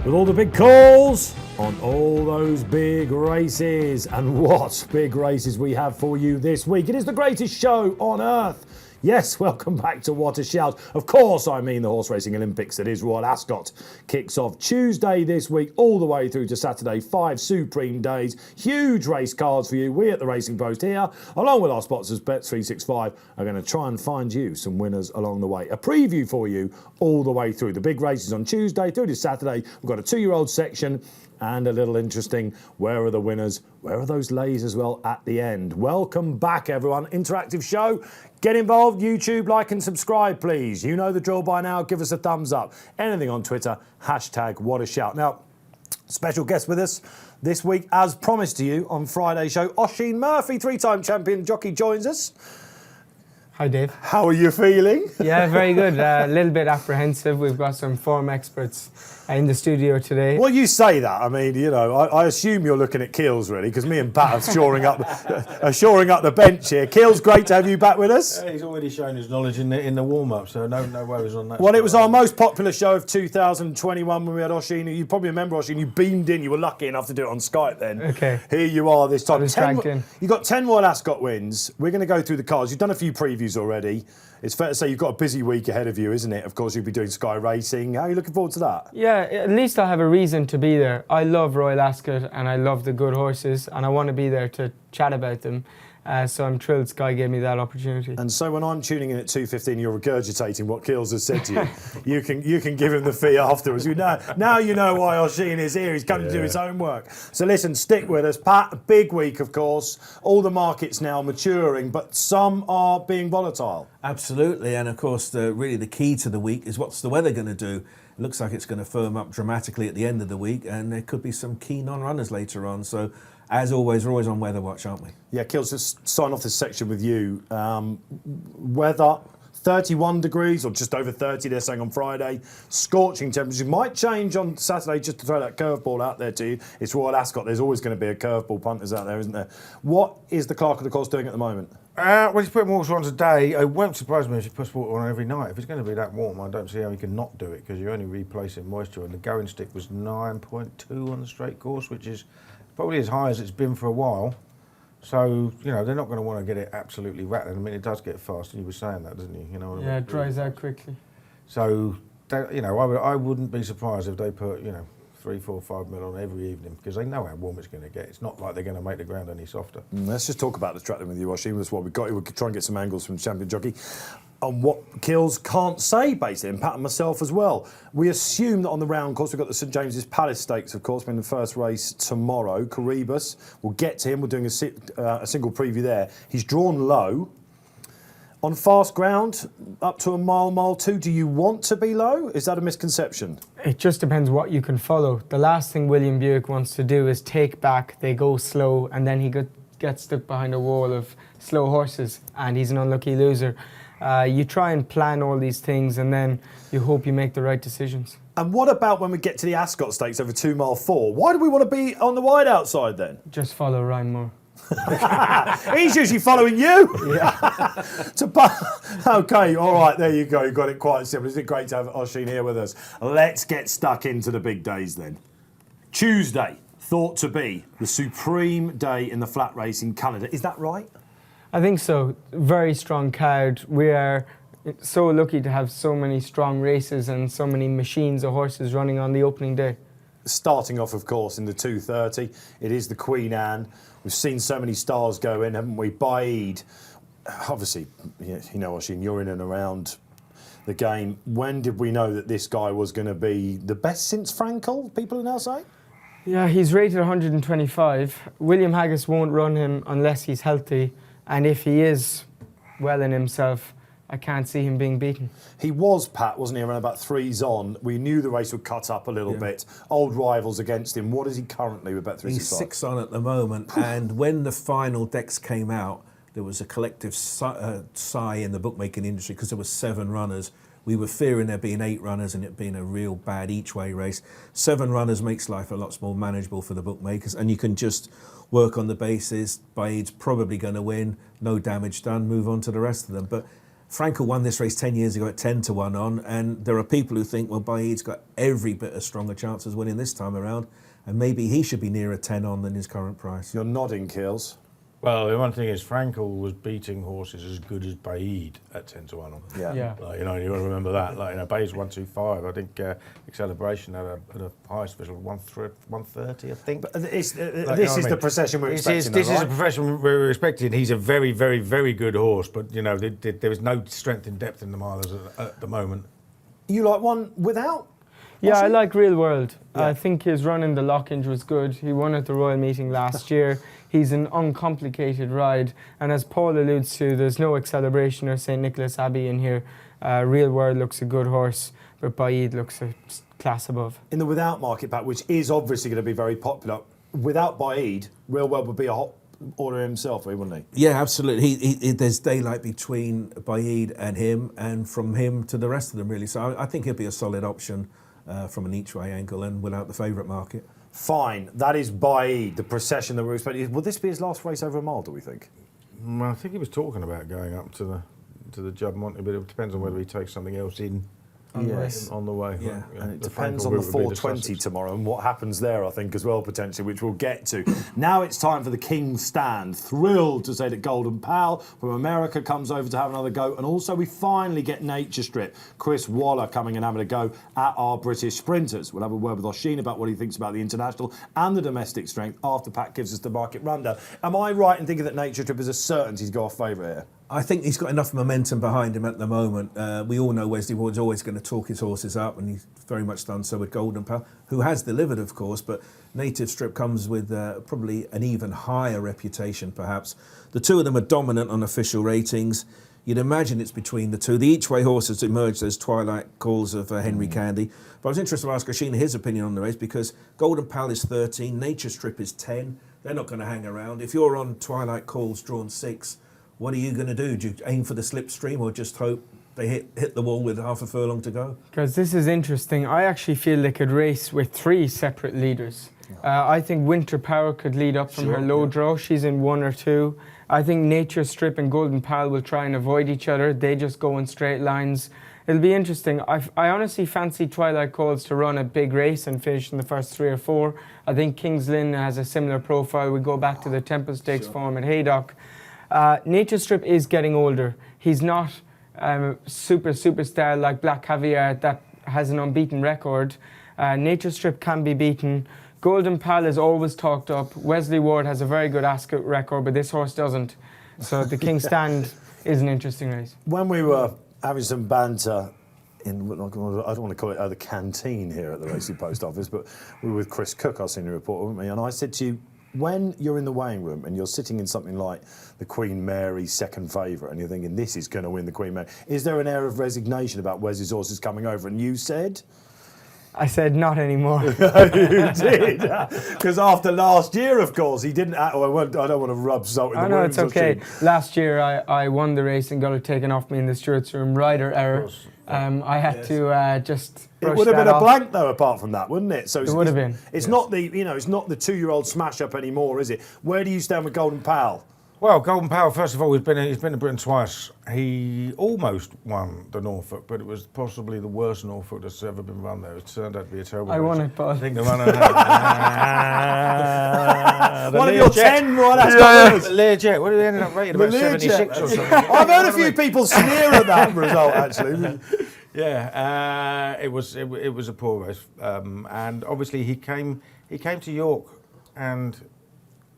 with all the big calls on all those big races. And what big races we have for you this week. It is the greatest show on earth. Yes, welcome back to What a Shout. Of course, I mean the horse racing Olympics that is Royal Ascot. Kicks off Tuesday this week all the way through to Saturday. 5 supreme days. Huge race cards for you. We at the Racing Post here, along with our sponsors Bet365, are going to try and find you some winners along the way. A preview for you all the way through. The big races on Tuesday through to Saturday. We've got a 2-year-old section and a little interesting, where are the winners? Where are those lays as well at the end? Welcome back, everyone. Interactive show. Get involved. YouTube, like and subscribe, please. You know the drill by now. Give us a thumbs up. Anything on Twitter, hashtag What a Shout. Now, special guest with us this week, as promised to you on Friday's show, Oisin Murphy, 3-time champion jockey, joins us. Hi, Dave. How are you feeling? Yeah, very good. A little bit apprehensive. We've got some form experts in the studio today. Well, you say that. I mean, you know, I assume you're looking at Keels, really, because me and Pat are shoring up the bench here. Keels, great to have you back with us. Yeah, he's already shown his knowledge in the warm-up, so no worries on that. Well, it was our most popular show of 2021 when we had Oisin. You probably remember Oisin. You beamed in. You were lucky enough to do it on Skype then. Okay. Here you are this time. I was dragged in. You got 10 Royal Ascot wins. We're going to go through the cards. You've done a few previews already. It's fair to say you've got a busy week ahead of you, isn't it? Of course, you'll be doing Sky Racing. How are you looking forward to that? Yeah, at least I have a reason to be there. I love Royal Ascot and I love the good horses and I want to be there to chat about them. So I'm thrilled Sky gave me that opportunity. And so when I'm tuning in at 2:15, you're regurgitating what Keels has said to you. You can give him the fee afterwards. Now you know why Oisin is here. He's come to do his own work. So listen, stick with us. Pat, a big week, of course. All the markets now maturing, but some are being volatile. Absolutely, and of course, the key to the week is what's the weather going to do. It looks like it's going to firm up dramatically at the end of the week, and there could be some key non-runners later on. So, as always, we're always on weather watch, aren't we? Yeah, Keels, just sign off this section with you. Weather, 31 degrees or just over 30, they're saying on Friday. Scorching temperatures might change on Saturday, just to throw that curveball out there to you. It's Royal Ascot. There's always going to be a curveball punters out there, isn't there? What is the Clerk of the Course doing at the moment? Well, he's putting water on today. It won't surprise me if he puts water on every night. If it's going to be that warm, I don't see how he can not do it, because you're only replacing moisture. And the going stick was 9.2 on the straight course, which is probably as high as it's been for a while. So, you know, they're not going to want to get it absolutely rattling. I mean, it does get fast, and you were saying that, doesn't you? You know what I mean? Yeah, it dries out quickly. So, you know, I wouldn't be surprised if they put, you know, 3, 4, 5 mil on every evening, because they know how warm it's going to get. It's not like they're going to make the ground any softer. Let's just talk about the track then with you, Oisin. That's what we've got. We'll try and get some angles from Champion Jockey on what Keels can't say, basically, and Pat and myself as well. We assume that on the round course, we've got the St James's Palace Stakes, of course, being the first race tomorrow. Caribus, we'll get to him. We're doing a single preview there. He's drawn low. On fast ground, up to a mile 2, do you want to be low? Is that a misconception? It just depends what you can follow. The last thing William Buick wants to do is take back, they go slow, and then he gets stuck behind a wall of slow horses, and he's an unlucky loser. You try and plan all these things, and then you hope you make the right decisions. And what about when we get to the Ascot Stakes over 2 mile 4? Why do we want to be on the wide outside then? Just follow Ryan Moore. He's usually following you. Yeah. Okay, all right, there you go. You got it quite simple. Isn't it great to have Oisin here with us? Let's get stuck into the big days then. Tuesday, thought to be the supreme day in the flat racing calendar. Is that right? I think so. Very strong card. We are so lucky to have so many strong races and so many machines of horses running on the opening day. Starting off, of course, in the 2:30, it is the Queen Anne. We've seen so many stars go in, haven't we? Baid, obviously, you know, Oisin, you're in and around the game. When did we know that this guy was going to be the best since Frankel, people are now saying? Yeah, he's rated 125. William Haggis won't run him unless he's healthy, and if he is well in himself, I can't see him being beaten. He was, Pat, wasn't he, around about 3s on. We knew the race would cut up a little bit. Old rivals against him. What is he currently with Bet365? He's 6 on at the moment, and when the final decks came out, there was a collective sigh in the bookmaking industry because there were 7 runners. We were fearing there being 8 runners and it being a real bad each-way race. 7 runners makes life a lot more manageable for the bookmakers, and you can just work on the basis. Baid's probably going to win, no damage done, move on to the rest of them. But Frankel won this race 10 years ago at 10 to 1 on, and there are people who think, well, Baid's got every bit as strong a chance as winning this time around, and maybe he should be nearer 10 on than his current price. You're nodding, Keels. Well, the one thing is Frankel was beating horses as good as Baid at 10 to 1 on. Yeah. Like, you know, you got to remember that. Like, you know, Baid's 125. I think Acceleration had a highest official 130, I think. But this is the procession we're expecting. This is a procession we're expecting. He's a very, very, very good horse, but you know, there is no strength and depth in the milers at the moment. You like one without? Yeah, I like Real World. Yeah. I think his run in the Lockenge was good. He won at the Royal Meeting last year. He's an uncomplicated ride. And as Paul alludes to, there's no Acceleration or St. Nicholas Abbey in here. Real World looks a good horse, but Baid looks a class above. In the without market pack, which is obviously going to be very popular, without Baid, Real World would be a hot order himself, wouldn't he? Yeah, absolutely. There's daylight between Baid and him, and from him to the rest of them, really. So I think he'll be a solid option from an each-way angle and without the favourite market. Fine, that is Baid, the procession that we're expecting. Will this be his last race over a mile, do we think? I think he was talking about going up to the Judd Monte, but it depends on whether he takes something else in. Yes. On the way. Yeah. And it The depends Frankel on the route would be 420 Sussex. tomorrow and what happens there, I think, as well, potentially, which we'll get to. Now it's time for the King's Stand. Thrilled to say that Golden Pal from America comes over to have another go. And also we finally get Nature Strip. Chris Waller coming and having a go at our British sprinters. We'll have a word with Oisin about what he thinks about the international and the domestic strength after Pat gives us the market rundown. Am I right in thinking that Nature Strip is a certainty to go off favourite here? I think he's got enough momentum behind him at the moment. We all know Wesley Ward's always going to talk his horses up, and he's very much done so with Golden Pal, who has delivered, of course, but Native Strip comes with probably an even higher reputation, perhaps. The two of them are dominant on official ratings. You'd imagine it's between the two. The each-way horses emerged as twilight calls of Henry Candy. But I was interested to ask Oisin his opinion on the race, because Golden Pal is 13, Nature Strip is 10. They're not going to hang around. If you're on twilight calls drawn 6, what are you going to do? Do you aim for the slipstream or just hope they hit the wall with half a furlong to go? Because this is interesting. I actually feel they could race with 3 separate leaders. I think Winter Power could lead up from her low draw. She's in 1 or 2. I think Nature Strip and Golden Pal will try and avoid each other. They just go in straight lines. It'll be interesting. I honestly fancy Twilight Calls to run a big race and finish in the first 3 or 4. I think Kings Lynn has a similar profile. We go back to the Temple Stakes form at Haydock. Nature Strip is getting older. He's not superstar like Black Caviar that has an unbeaten record. Nature Strip can be beaten. Golden Pal is always talked up. Wesley Ward has a very good Ascot record, but this horse doesn't. So the King's Stand is an interesting race. When we were having some banter in, I don't want to call it the canteen here at the Racing Post Office, but we were with Chris Cook, our senior reporter, weren't we? And I said to you, when you're in the weighing room and you're sitting in something like the Queen Mary's second favourite and you're thinking, this is going to win the Queen Mary, is there an air of resignation about Wesley's horses coming over? And you said? I said not anymore. You did. Because after last year, of course, he didn't... I don't want to rub salt in the no, wounds. it's okay. Last year, I won the race and got it taken off me in the stewards' room. Rider error. I had to just brush it would have that been a off. blank, though, apart from that, wouldn't it? So It would have been. It's not the, it's not the 2-year-old smash-up anymore, is it? Where do you stand with Golden Pal? Well, Golden Pal, first of all, he's been to Britain twice. He almost won the Norfolk, but it was possibly the worst Norfolk that's ever been run there. It turned out to be a terrible I race. won it, but I think the runner... One of your 10 Royal Ascot winners. Learjet, what did they end up rating? About 76 or something. I've heard a few people sneer at that result, actually. Yeah, it was a poor race, and obviously he came to York, and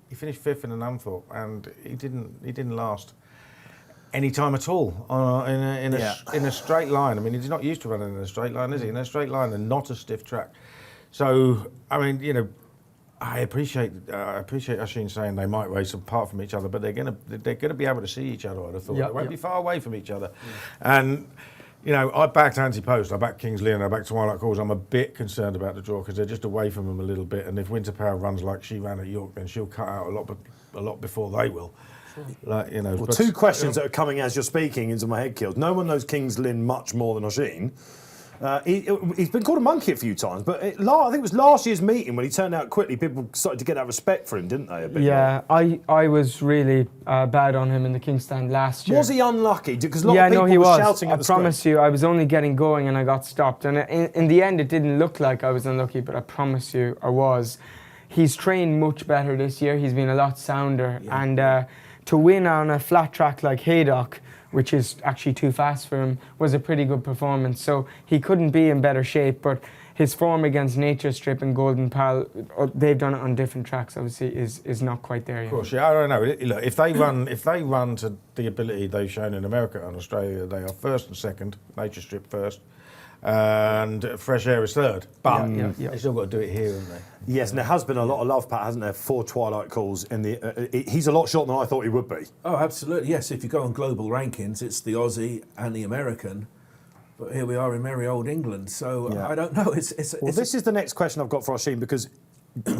he finished 5th in an Unthorpe, and he didn't last any time at all in a straight line. I mean, he's not used to running in a straight line, is he? In a straight line and not a stiff track. So I mean, I appreciate Oisin saying they might race apart from each other, but they're gonna be able to see each other. I'd have thought they won't be far away from each other, and. I backed Anti-Post, I backed Kings Lynn, I backed Twilight Calls. I'm a bit concerned about the draw because they're just away from them a little bit. And if Winter Power runs like she ran at York, then she'll cut out a lot before they will. Well, 2 questions that are coming as you're speaking into my head, Kills. No one knows Kings Lynn much more than Oisin. He's been called a monkey a few times, but I think it was last year's meeting when he turned out quickly, people started to get that respect for him, didn't they? A bit Yeah, I was really bad on him in the King's Stand last year. Was he unlucky? Because a lot of people he were was. shouting at the screen. I promise you, I was only getting going and I got stopped. And in the end, it didn't look like I was unlucky, but I promise you I was. He's trained much better this year. He's been a lot sounder. Yeah. And to win on a flat track like Haydock, which is actually too fast for him, was a pretty good performance. So he couldn't be in better shape, but his form against Nature Strip and Golden Pal, they've done it on different tracks, obviously, is not quite there yet. Of course, yeah, I don't know. Look, if they run to the ability they've shown in America and Australia, they are first and second, Nature Strip first, and Fresh Air is third. But they still got to do it here, haven't they? Yes, and there has been a lot of love, Pat, hasn't there, for Twilight Calls. He's a lot shorter than I thought he would be. Oh, absolutely, yes. If you go on global rankings, it's the Aussie and the American. But here we are in merry old England, so I don't know. This is the next question I've got for Oisin, because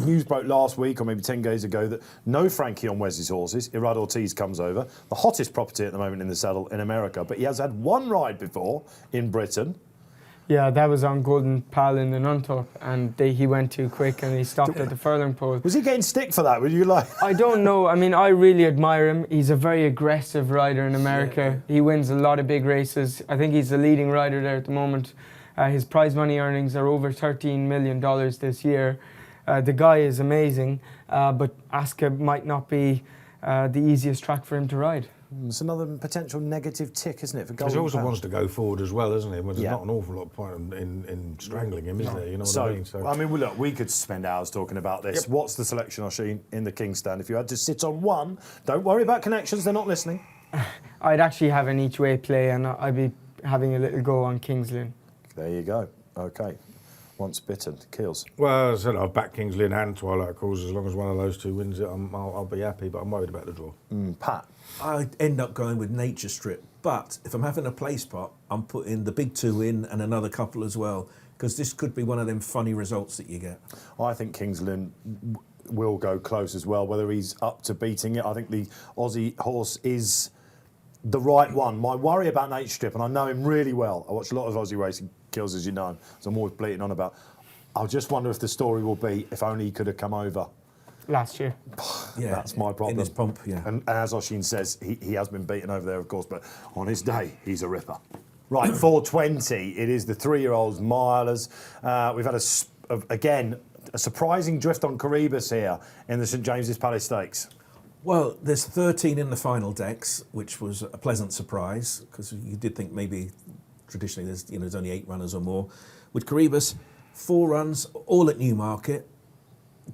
news broke last week, or maybe 10 days ago, that no Frankie on Wes's horses. Irad Ortiz comes over, the hottest property at the moment in the saddle in America, but he has had one ride before in Britain. Yeah, that was on Golden Pal in the Nunthorpe, and he went too quick and he stopped at the furlong pole. Was he getting stick for that? Were you like? I don't know. I mean, I really admire him. He's a very aggressive rider in America. Yeah. He wins a lot of big races. I think he's the leading rider there at the moment. His prize money earnings are over $13 million this year. The guy is amazing, but Ascot might not be the easiest track for him to ride. It's another potential negative tick, isn't it, for Golden Pal? He also wants to go forward as well, isn't he? Well, there's not an awful lot of point in strangling him, is there? You know what I mean? So, I mean, well, look, we could spend hours talking about this. Yep. What's the selection, Oisin, in the King's Stand? If you had to sit on one, don't worry about connections, they're not listening. I'd actually have an each-way play, and I'd be having a little go on King's Lynn. There you go. OK. Once bitten, kills. Well, as I said, I've backed King's Lynn and Twilight Calls. As long as one of those two wins it, I'll be happy, but I'm worried about the draw. Pat? I end up going with Nature Strip, but if I'm having a play spot, I'm putting the big two in and another couple as well, because this could be one of them funny results that you get. I think King's Lynn will go close as well, whether he's up to beating it. I think the Aussie horse is the right one. My worry about Nature Strip, and I know him really well, I watch a lot of Aussie racing kills, as you know, so I'm always bleating on about. I just wonder if the story will be, if only he could have come over last year. Yeah, that's my problem. In his pump, yeah. And as Oisin says, he has been beaten over there, of course, but on his day, he's a ripper. Right, 4:20, it is the 3-year-olds milers. We've had, again, a surprising drift on Caribus here in the St James's Palace Stakes. Well, there's 13 in the final decks, which was a pleasant surprise, because you did think maybe traditionally there's only 8 runners or more. With Caribus, 4 runs, all at Newmarket,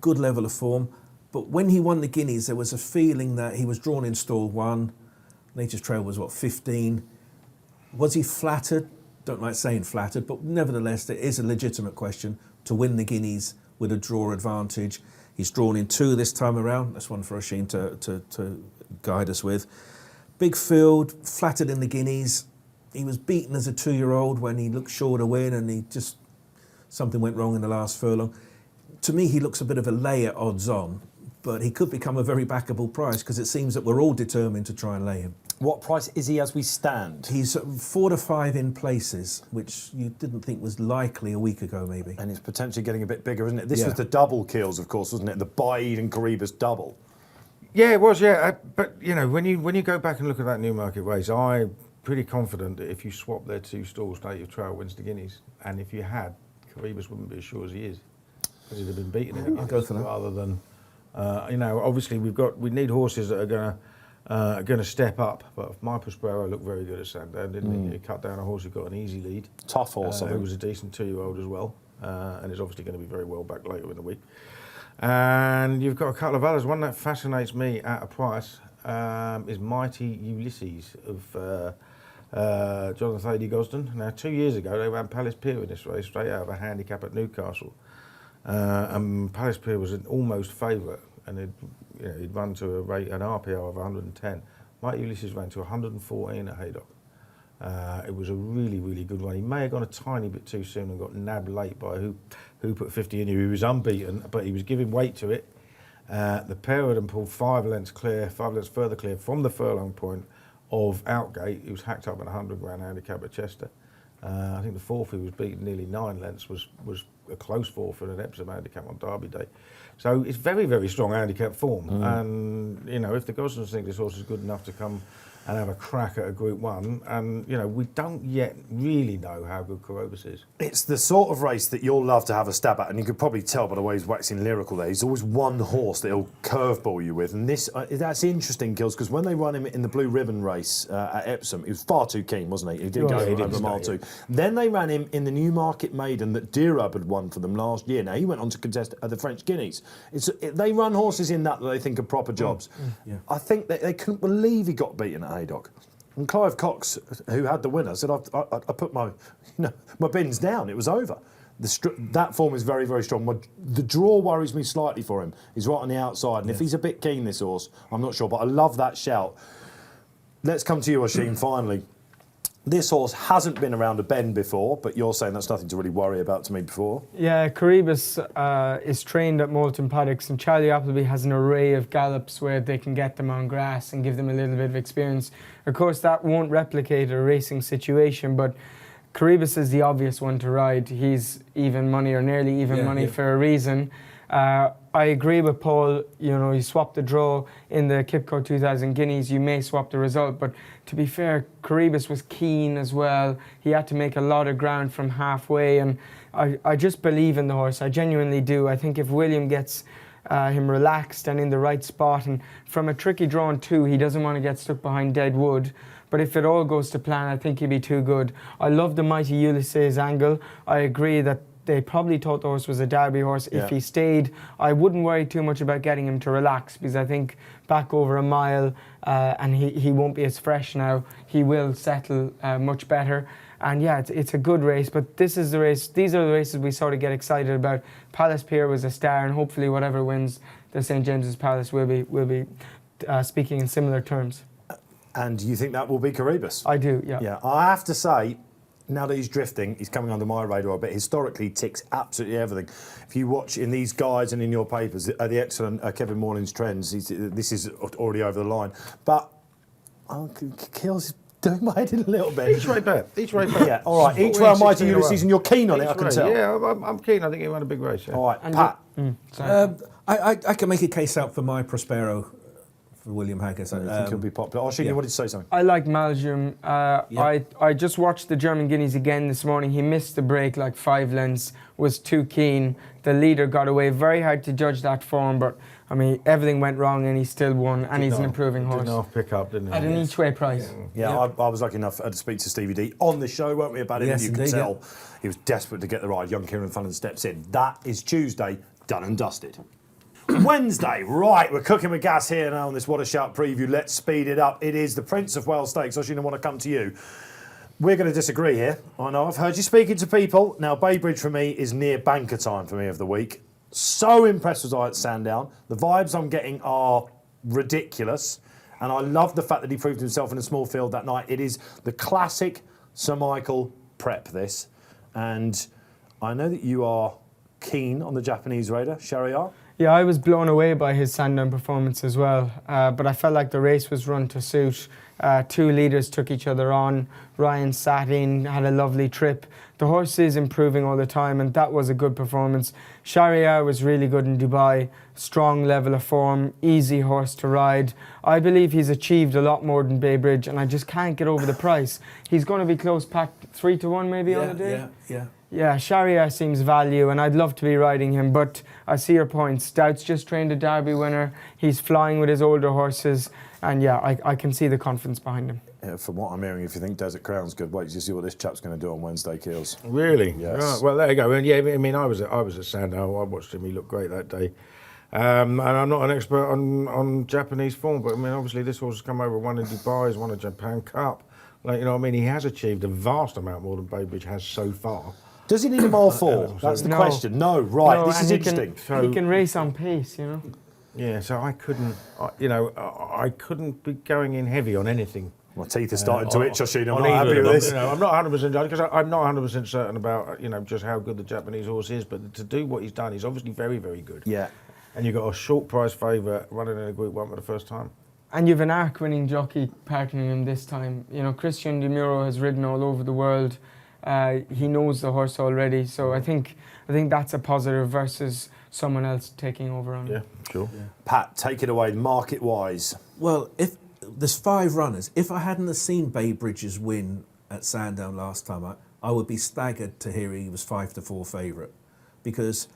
good level of form. But when he won the Guineas, there was a feeling that he was drawn in stall 1. Nature's Trail was, 15? Was he flattered? Don't like saying flattered, but nevertheless, there is a legitimate question to win the Guineas with a draw advantage. He's drawn in 2 this time around. That's one for Oisin to guide us with. Big field, flattered in the Guineas. He was beaten as a 2-year-old when he looked sure to win, and something went wrong in the last furlong. To me, he looks a bit of a lay at odds on, but he could become a very backable price, because it seems that we're all determined to try and lay him. What price is he as we stand? He's 4 to 5 in places, which you didn't think was likely a week ago, maybe. And it's potentially getting a bit bigger, isn't it? This was the double kills, of course, wasn't it? The Bide and Caribus double. Yeah, it was, yeah. But, when you go back and look at that Newmarket race, I'm pretty confident that if you swap their 2 stalls, Native Trail wins the Guineas. And if you had, Caribus wouldn't be as sure as he is, because he'd have been beaten in it. I'll go for that. Rather than, obviously we need horses that are going to step up. But my Prospero looked very good at Sandown, didn't he? He cut down a horse who got an easy lead. Tough horse, I think. Who was a decent 2-year-old as well, and is obviously going to be very well back later in the week. And you've got a couple of others. One that fascinates me at a price is Mighty Ulysses of Jonathan Thady Gosden. Now, 2 years ago, they ran Palace Pier in this race, straight out of a handicap at Newcastle. And Palace Pier was an almost favourite, and he'd run to an RPO of 110. Mighty Ulysses ran to 114 at Haydock. It was a really, really good run. He may have gone a tiny bit too soon and got nabbed late by who put 50 in. He was unbeaten, but he was giving weight to it. The pair of them pulled 5 lengths further clear from the furlong point of Outgate. He was hacked up in a 100 grand handicap at Chester. I think the fourth, he was beaten nearly 9 lengths, was a close fourth in an Epsom handicap on Derby Day. So it's very, very strong handicap form. And, you know, if the Gosnells think this horse is good enough to come and have a crack at a Group 1, and, you know, we don't yet really know how good Carobus is. It's the sort of race that you'll love to have a stab at, and you could probably tell by the way he's waxing lyrical there. He's always one horse that he'll curveball you with, and this that's interesting, Kills, because when they run him in the Blue Ribbon race at Epsom, he was far too keen, wasn't he? He didn't go over mile 2. Then they ran him in the Newmarket Maiden that Dirab had won for them last year. Now, he went on to contest the French Guineas. They run horses in that they think are proper jobs. Yeah. I think that they couldn't believe he got beaten at Haydock. And Clive Cox, who had the winner, said, I put my bins down. It was over. That form is very, very strong. The draw worries me slightly for him. He's right on the outside. And if he's a bit keen, this horse, I'm not sure. But I love that shout. Let's come to you, Oisin, finally. This horse hasn't been around a bend before, but you're saying that's nothing to really worry about to me before. Yeah, Caribus is trained at Moulton Paddocks, and Charlie Appleby has an array of gallops where they can get them on grass and give them a little bit of experience. Of course, that won't replicate a racing situation, but Caribus is the obvious one to ride. He's even money or nearly even money for a reason. I agree with Paul, you know, you swap the draw in the Kipco 2000 Guineas, you may swap the result, but to be fair, Caribus was keen as well. He had to make a lot of ground from halfway, and I just believe in the horse. I genuinely do. I think if William gets him relaxed and in the right spot, and from a tricky draw on 2, he doesn't want to get stuck behind dead wood. But if it all goes to plan, I think he'd be too good. I love the Mighty Ulysses angle. I agree that they probably thought the horse was a Derby horse. If he stayed, I wouldn't worry too much about getting him to relax, because I think back over a mile and he won't be as fresh now. He will settle much better. And yeah, it's a good race, but this is the race. These are the races we sort of get excited about. Palace Pier was a star, and hopefully whatever wins the St James's Palace will be speaking in similar terms. And you think that will be Caribus? I do, yeah. Yeah, I have to say, now that he's drifting, he's coming under my radar a bit. Historically, ticks absolutely everything. If you watch in these guides and in your papers, the excellent Kevin Morning's trends, this is already over the line. But Kills doing my head in a little bit. Each way bet. Yeah, all right. Each round, Mighty Ulysses, and you're keen on it, I can tell. Yeah, I'm keen. I think he'll win a big race. Yeah. All right, And Pat. I can make a case out for my Prospero for William Haggas. I think he'll be popular. Oisin, you wanted to say something? I like Maljum. I just watched the German Guineas again this morning. He missed the break like 5 lengths, was too keen. The leader got away. Very hard to judge that form, but I mean, everything went wrong and he still won, and he's an improving horse. Didn't pick up, didn't he? At an each way price. Yeah, I was lucky enough to speak to Stevie D on the show, weren't we, about him? Yes, You could indeed, tell he was desperate to get the ride. Young Kieran Fullen steps in. That is Tuesday, done and dusted. Wednesday, right, we're cooking with gas here now on this What a Shout preview. Let's speed it up. It is the Prince of Wales Stakes. Oisin, I want to come to you. We're going to disagree here. I know, I've heard you speaking to people. Now, Bay Bridge for me is near banker time for me of the week. So impressed was I at Sandown. The vibes I'm getting are ridiculous. And I love the fact that he proved himself in a small field that night. It is the classic Sir Michael prep, this. And I know that you are keen on the Japanese raider, Shariar. Yeah, I was blown away by his Sandown performance as well, but I felt like the race was run to suit. 2 leaders took each other on. Ryan sat in, had a lovely trip. The horse is improving all the time, and that was a good performance. Shariar was really good in Dubai, strong level of form, easy horse to ride. I believe he's achieved a lot more than Bay Bridge, and I just can't get over the price. He's going to be close packed 3-1 maybe on the day. Yeah, Shariar seems value, and I'd love to be riding him, but I see your point. Stout's just trained a Derby winner. He's flying with his older horses, and yeah, I can see the confidence behind him. Yeah, from what I'm hearing, if you think Desert Crown's good, wait till you see what this chap's going to do on Wednesday, Keels. Really? Yes. Right, well, there you go. And yeah, I mean, I was at Sandown. I watched him. He looked great that day. And I'm not an expert on Japanese form, but I mean, obviously this horse has come over, won in Dubai, he's won a Japan Cup. Like, you know, I mean, he has achieved a vast amount more than Bay Bridge has so far. Does he need a mile 4? That's the question. No, right. No, this is interesting. He can race on pace, you know. Yeah, so I couldn't, I couldn't be going in heavy on anything. My teeth are starting to itch, Oisin. I'm on not either happy of with them. this. You know, I'm not 100% because I'm not 100% certain about just how good the Japanese horse is. But to do what he's done, he's obviously very, very good. Yeah. And you've got a short price favourite running in a Group 1 for the first time. And you've an arc-winning jockey partnering him this time. You know, Christian De Muro has ridden all over the world. He knows the horse already, so I think that's a positive versus someone else taking over on him. Yeah, sure. Yeah. Pat, take it away, market-wise. Well, if there's 5 runners, if I hadn't have seen Bay Bridges win at Sandown last time, I would be staggered to hear he was 5-4 favourite, because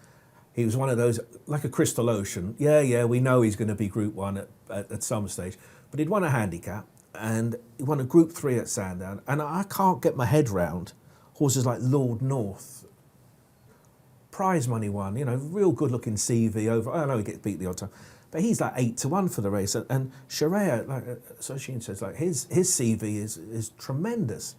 he was one of those, like a Crystal Ocean. Yeah, we know he's going to be Group 1 at some stage, but he'd won a handicap and he won a Group 3 at Sandown, and I can't get my head round horses like Lord North, prize money one, real good looking CV over. I know he gets beat the odd time, but he's like 8-1 for the race. And Sharia, like Soshin says, like his CV is tremendous.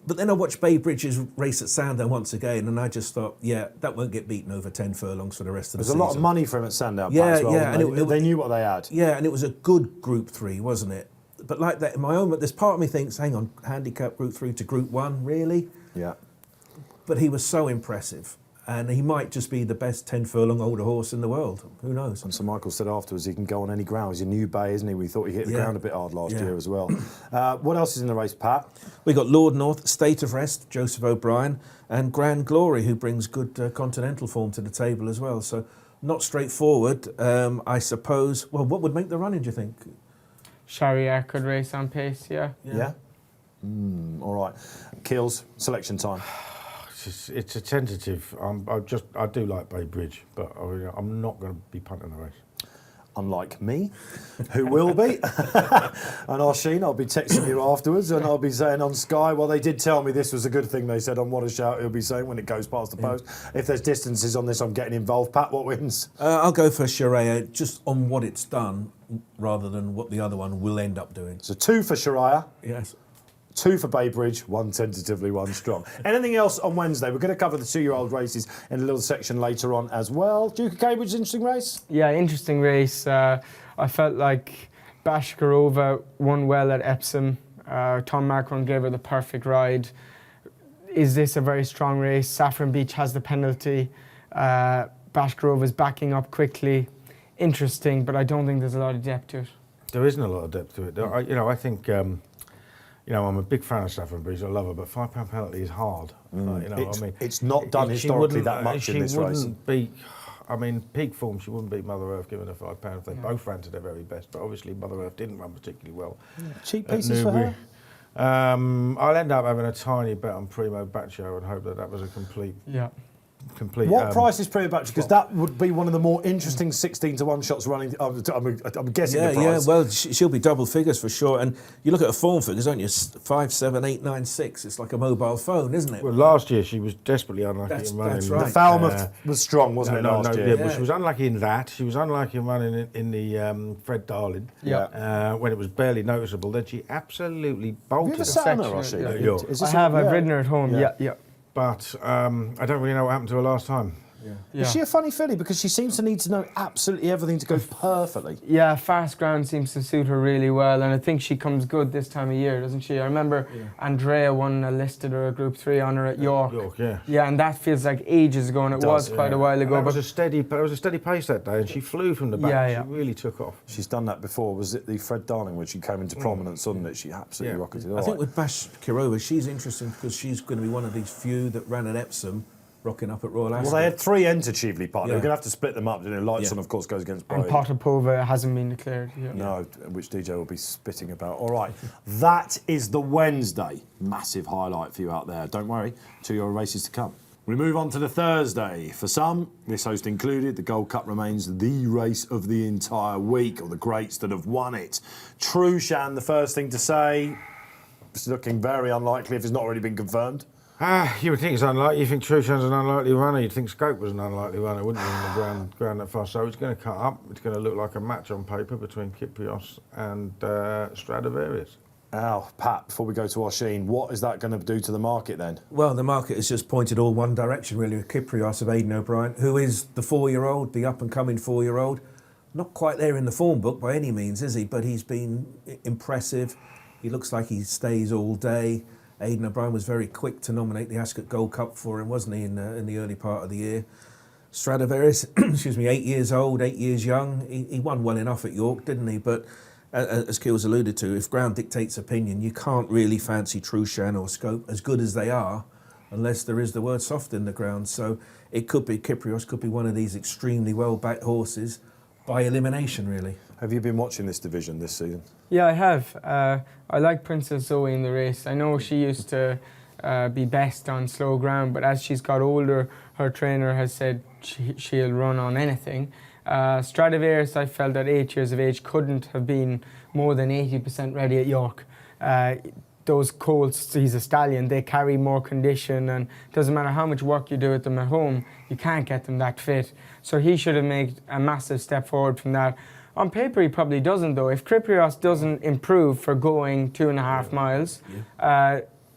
But then I watched Bay Bridges race at Sandown once again, and I just thought, yeah, that won't get beaten over 10 furlongs for the rest of the season. There's a lot of money for him at Sandown, yeah, as well. Yeah, and they knew what they had. Yeah, and it was a good Group 3, wasn't it? But like that, in my own, there's part of me thinks, hang on, handicap Group 3 to Group 1, really? Yeah. But he was so impressive. And he might just be the best 10 furlong older horse in the world. Who knows? And Sir Michael said afterwards he can go on any ground. He's a new bay, isn't he? We thought he hit the ground a bit hard last year as well. What else is in the race, Pat? We got Lord North, State of Rest, Joseph O'Brien, and Grand Glory, who brings good continental form to the table as well. So not straightforward, I suppose. Well, what would make the running, do you think? Sharia could race on pace, yeah. Yeah? All right. Keels, selection time. It's a tentative. I do like Bay Bridge, but I'm not going to be punting the race. Unlike me, who will be. And Oisin, I'll be texting you afterwards, and I'll be saying on Sky, well, they did tell me this was a good thing. They said on What a Shout, he'll be saying when it goes past the post. If there's distances on this, I'm getting involved. Pat, what wins? I'll go for Sharia, just on what it's done, rather than what the other one will end up doing. So 2 for Sharia. Yes. 2 for Bay Bridge, 1 tentatively, 1 strong. Anything else on Wednesday? We're going to cover the 2-year-old races in a little section later on as well. Duke of Cambridge, interesting race? Yeah, interesting race. I felt like Bashkarova won well at Epsom. Tom Macron gave her the perfect ride. Is this a very strong race? Saffron Beach has the penalty. Bashkarova's backing up quickly. Interesting, but I don't think there's a lot of depth to it. There isn't a lot of depth to it. I think... I'm a big fan of Saffron Beach. I love her, but £5 penalty is hard. It's not done historically that much in this race. She wouldn't beat. Peak form, she wouldn't beat Mother Earth giving her £5 if they both ran to their very best. But obviously, Mother Earth didn't run particularly well. Cheap pieces for her. I'll end up having a tiny bet on Primo Baccio and hope that was a complete. What price is Primo Baccio? Because that would be one of the more interesting 16-1 shots running. I'm guessing the price. Yeah, well, she'll be double figures for sure. And you look at her form figures, don't you? 5, 7, 8, 9, 6. It's like a mobile phone, isn't it? Well, last year she was desperately unlucky in running. That's right. The Falmouth was strong, wasn't it, last year? Yeah, but she was unlucky in that. She was unlucky in running in the Fred Darling. When it was barely noticeable. Then she absolutely bolted. Have you ever sat on her, Oisin? I've ridden her at home, yeah. But I don't really know what happened to her last time. Is she a funny filly? Because she seems to need to know absolutely everything to go perfectly. Yeah, fast ground seems to suit her really well, and I think she comes good this time of year, doesn't she? I remember Andrea won a listed or a Group 3 on her at York. Yeah, and that feels like ages ago, and it was quite a while ago. It was a steady pace that day, and she flew from the back. She really took off. She's done that before. Was it the Fred Darling when she came into prominence, wasn't it? She absolutely rocketed it. I think with Bashkarova, she's interesting because she's going to be one of these few that ran at Epsom, rocking up at Royal Ascot. Well, they had 3 entered Cheveley Park. They're going to have to split them up. Lightson, of course, goes against Brave. And Potapova hasn't been declared yet. No, which DJ will be spitting about. All right, that is the Wednesday. Massive highlight for you out there. Don't worry, 2-year-old races to come. We move on to the Thursday. For some, this host included, the Gold Cup remains the race of the entire week, or the greats that have won it. Trushan, the first thing to say, it's looking very unlikely if it's not already been confirmed. You would think it's unlikely. You think Trushan's an unlikely runner. You'd think Scope was an unlikely runner, wouldn't you, in the ground that fast? So it's going to cut up. It's going to look like a match on paper between Kyprios and Stradivarius. Now, Pat, before we go to Oisin, what is that going to do to the market then? Well, the market has just pointed all one direction, really, with Kyprios of Aidan O'Brien, who is the 4-year-old, the up-and-coming 4-year-old. Not quite there in the form book by any means, is he? But he's been impressive. He looks like he stays all day. Aidan O'Brien was very quick to nominate the Ascot Gold Cup for him, wasn't he, in the early part of the year. Stradivarius, 8 years old, 8 years young. He won well enough at York, didn't he? But as Keels alluded to, if ground dictates opinion, you can't really fancy Trushan or Scope, as good as they are. unless there is the word soft in the ground. So it could be Kyprios, could be one of these extremely well-backed horses by elimination, really. Have you been watching this division this season? Yeah, I have. I like Princess Zoe in the race. I know she used to be best on slow ground, but as she's got older, her trainer has said she'll run on anything. Stradivarius, I felt at 8 years of age, couldn't have been more than 80% ready at York. Those colts, he's a stallion, they carry more condition, and it doesn't matter how much work you do with them at home, you can't get them that fit. So he should have made a massive step forward from that. On paper, he probably doesn't, though. If Kyprios doesn't improve for going 2.5 miles,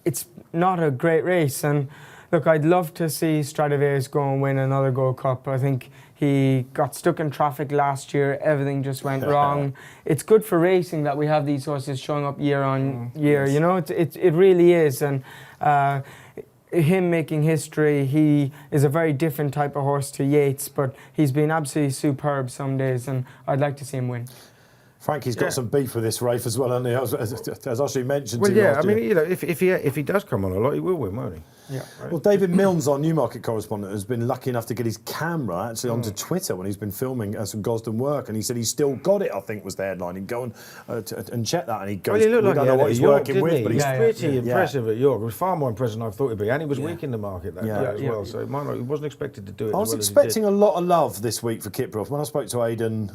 it's not a great race. And look, I'd love to see Stradivarius go and win another Gold Cup. I think he got stuck in traffic last year. Everything just went wrong. It's good for racing that we have these horses showing up year on year. You know, it really is. And him making history, he is a very different type of horse to Yates, but he's been absolutely superb some days, and I'd like to see him win. Frankie's got some beef with this race as well, hasn't he? As Ashley mentioned. Well, yeah, I mean, you know, if he does come on a lot, he will win, won't he? Yeah. Right. Well, David Milnes, our Newmarket correspondent, has been lucky enough to get his camera actually onto Twitter when he's been filming some Gosden work, and he said he's still got it. I think was the headline. He'd go and check that, and he goes, Well, he looked "We like don't know what he's York, working with, but he's he's pretty impressive at York. It was far more impressive than I thought he'd be, and he was weak in the market that day as well. So he wasn't expected to do it. I was expecting a lot of love this week for Kyprios. When I spoke to Aidan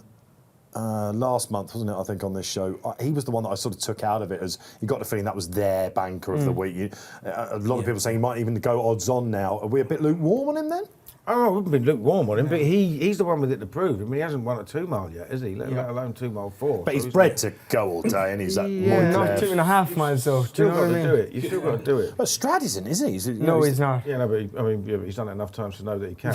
last month, wasn't it, I think, on this show, he was the one that I sort of took out of it, as you got the feeling that was their banker of the week. A lot of people saying he might even go odds on now. Are we a bit lukewarm on him then? Oh, I wouldn't be lukewarm on him, but he's the one with it to prove. I mean, he hasn't won a 2 mile yet, is he? Let alone 2 mile 4. But he's bred to go all day, and he's that Not 2.5 miles though. Do you know what I mean? Do it. You still got to do it. But Strad isn't, is he? No, he's not. Yeah, no, but he's done it enough times to know that he can.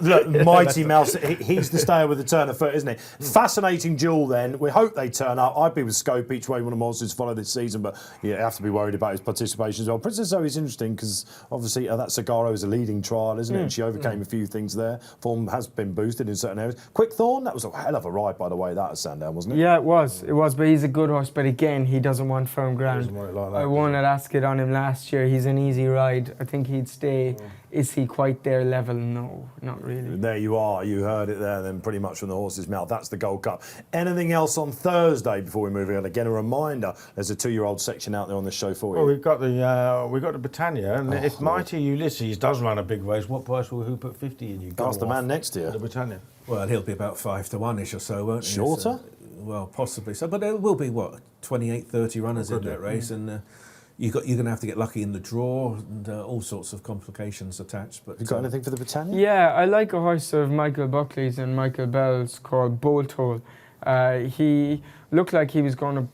Look, Mighty Mouse, he's the stayer with the turn of foot, isn't he? Fascinating duel then. We hope they turn up. I'd be with Scope each way one of the horses follow this season, but you have to be worried about his participation as well. Princess Zoe is interesting because obviously that Sagaro is a leading trial, isn't it? And she overcame a few things there. Form has been boosted in certain areas. Quick Thorn, that was a hell of a ride, by the way, that at Sandown, wasn't it? Yeah, it was, but he's a good horse. But again, he doesn't want firm ground. Doesn't want it like that, I won at Ascot on him last year. He's an easy ride. I think he'd stay. Is he quite their level? No, not really. There you are. You heard it there then, pretty much from the horse's mouth. That's the Gold Cup. Anything else on Thursday before we move on? Again, a reminder, there's a 2-year-old section out there on the show for you. Well, we've got the Britannia, and if Mighty Ulysses does run a big race, what price will who put 50 in you? Ask the man next to you. The Britannia. Well, he'll be about 5 to 1-ish or so, won't he? Shorter? Well, possibly so. But there will be, 28, 30 runners in that race, and you're going to have to get lucky in the draw, and all sorts of complications attached. But You got anything for the Britannia? Yeah, I like a horse of Michael Buckley's and Michael Bell's called Bolt Hole. He looked like he was going to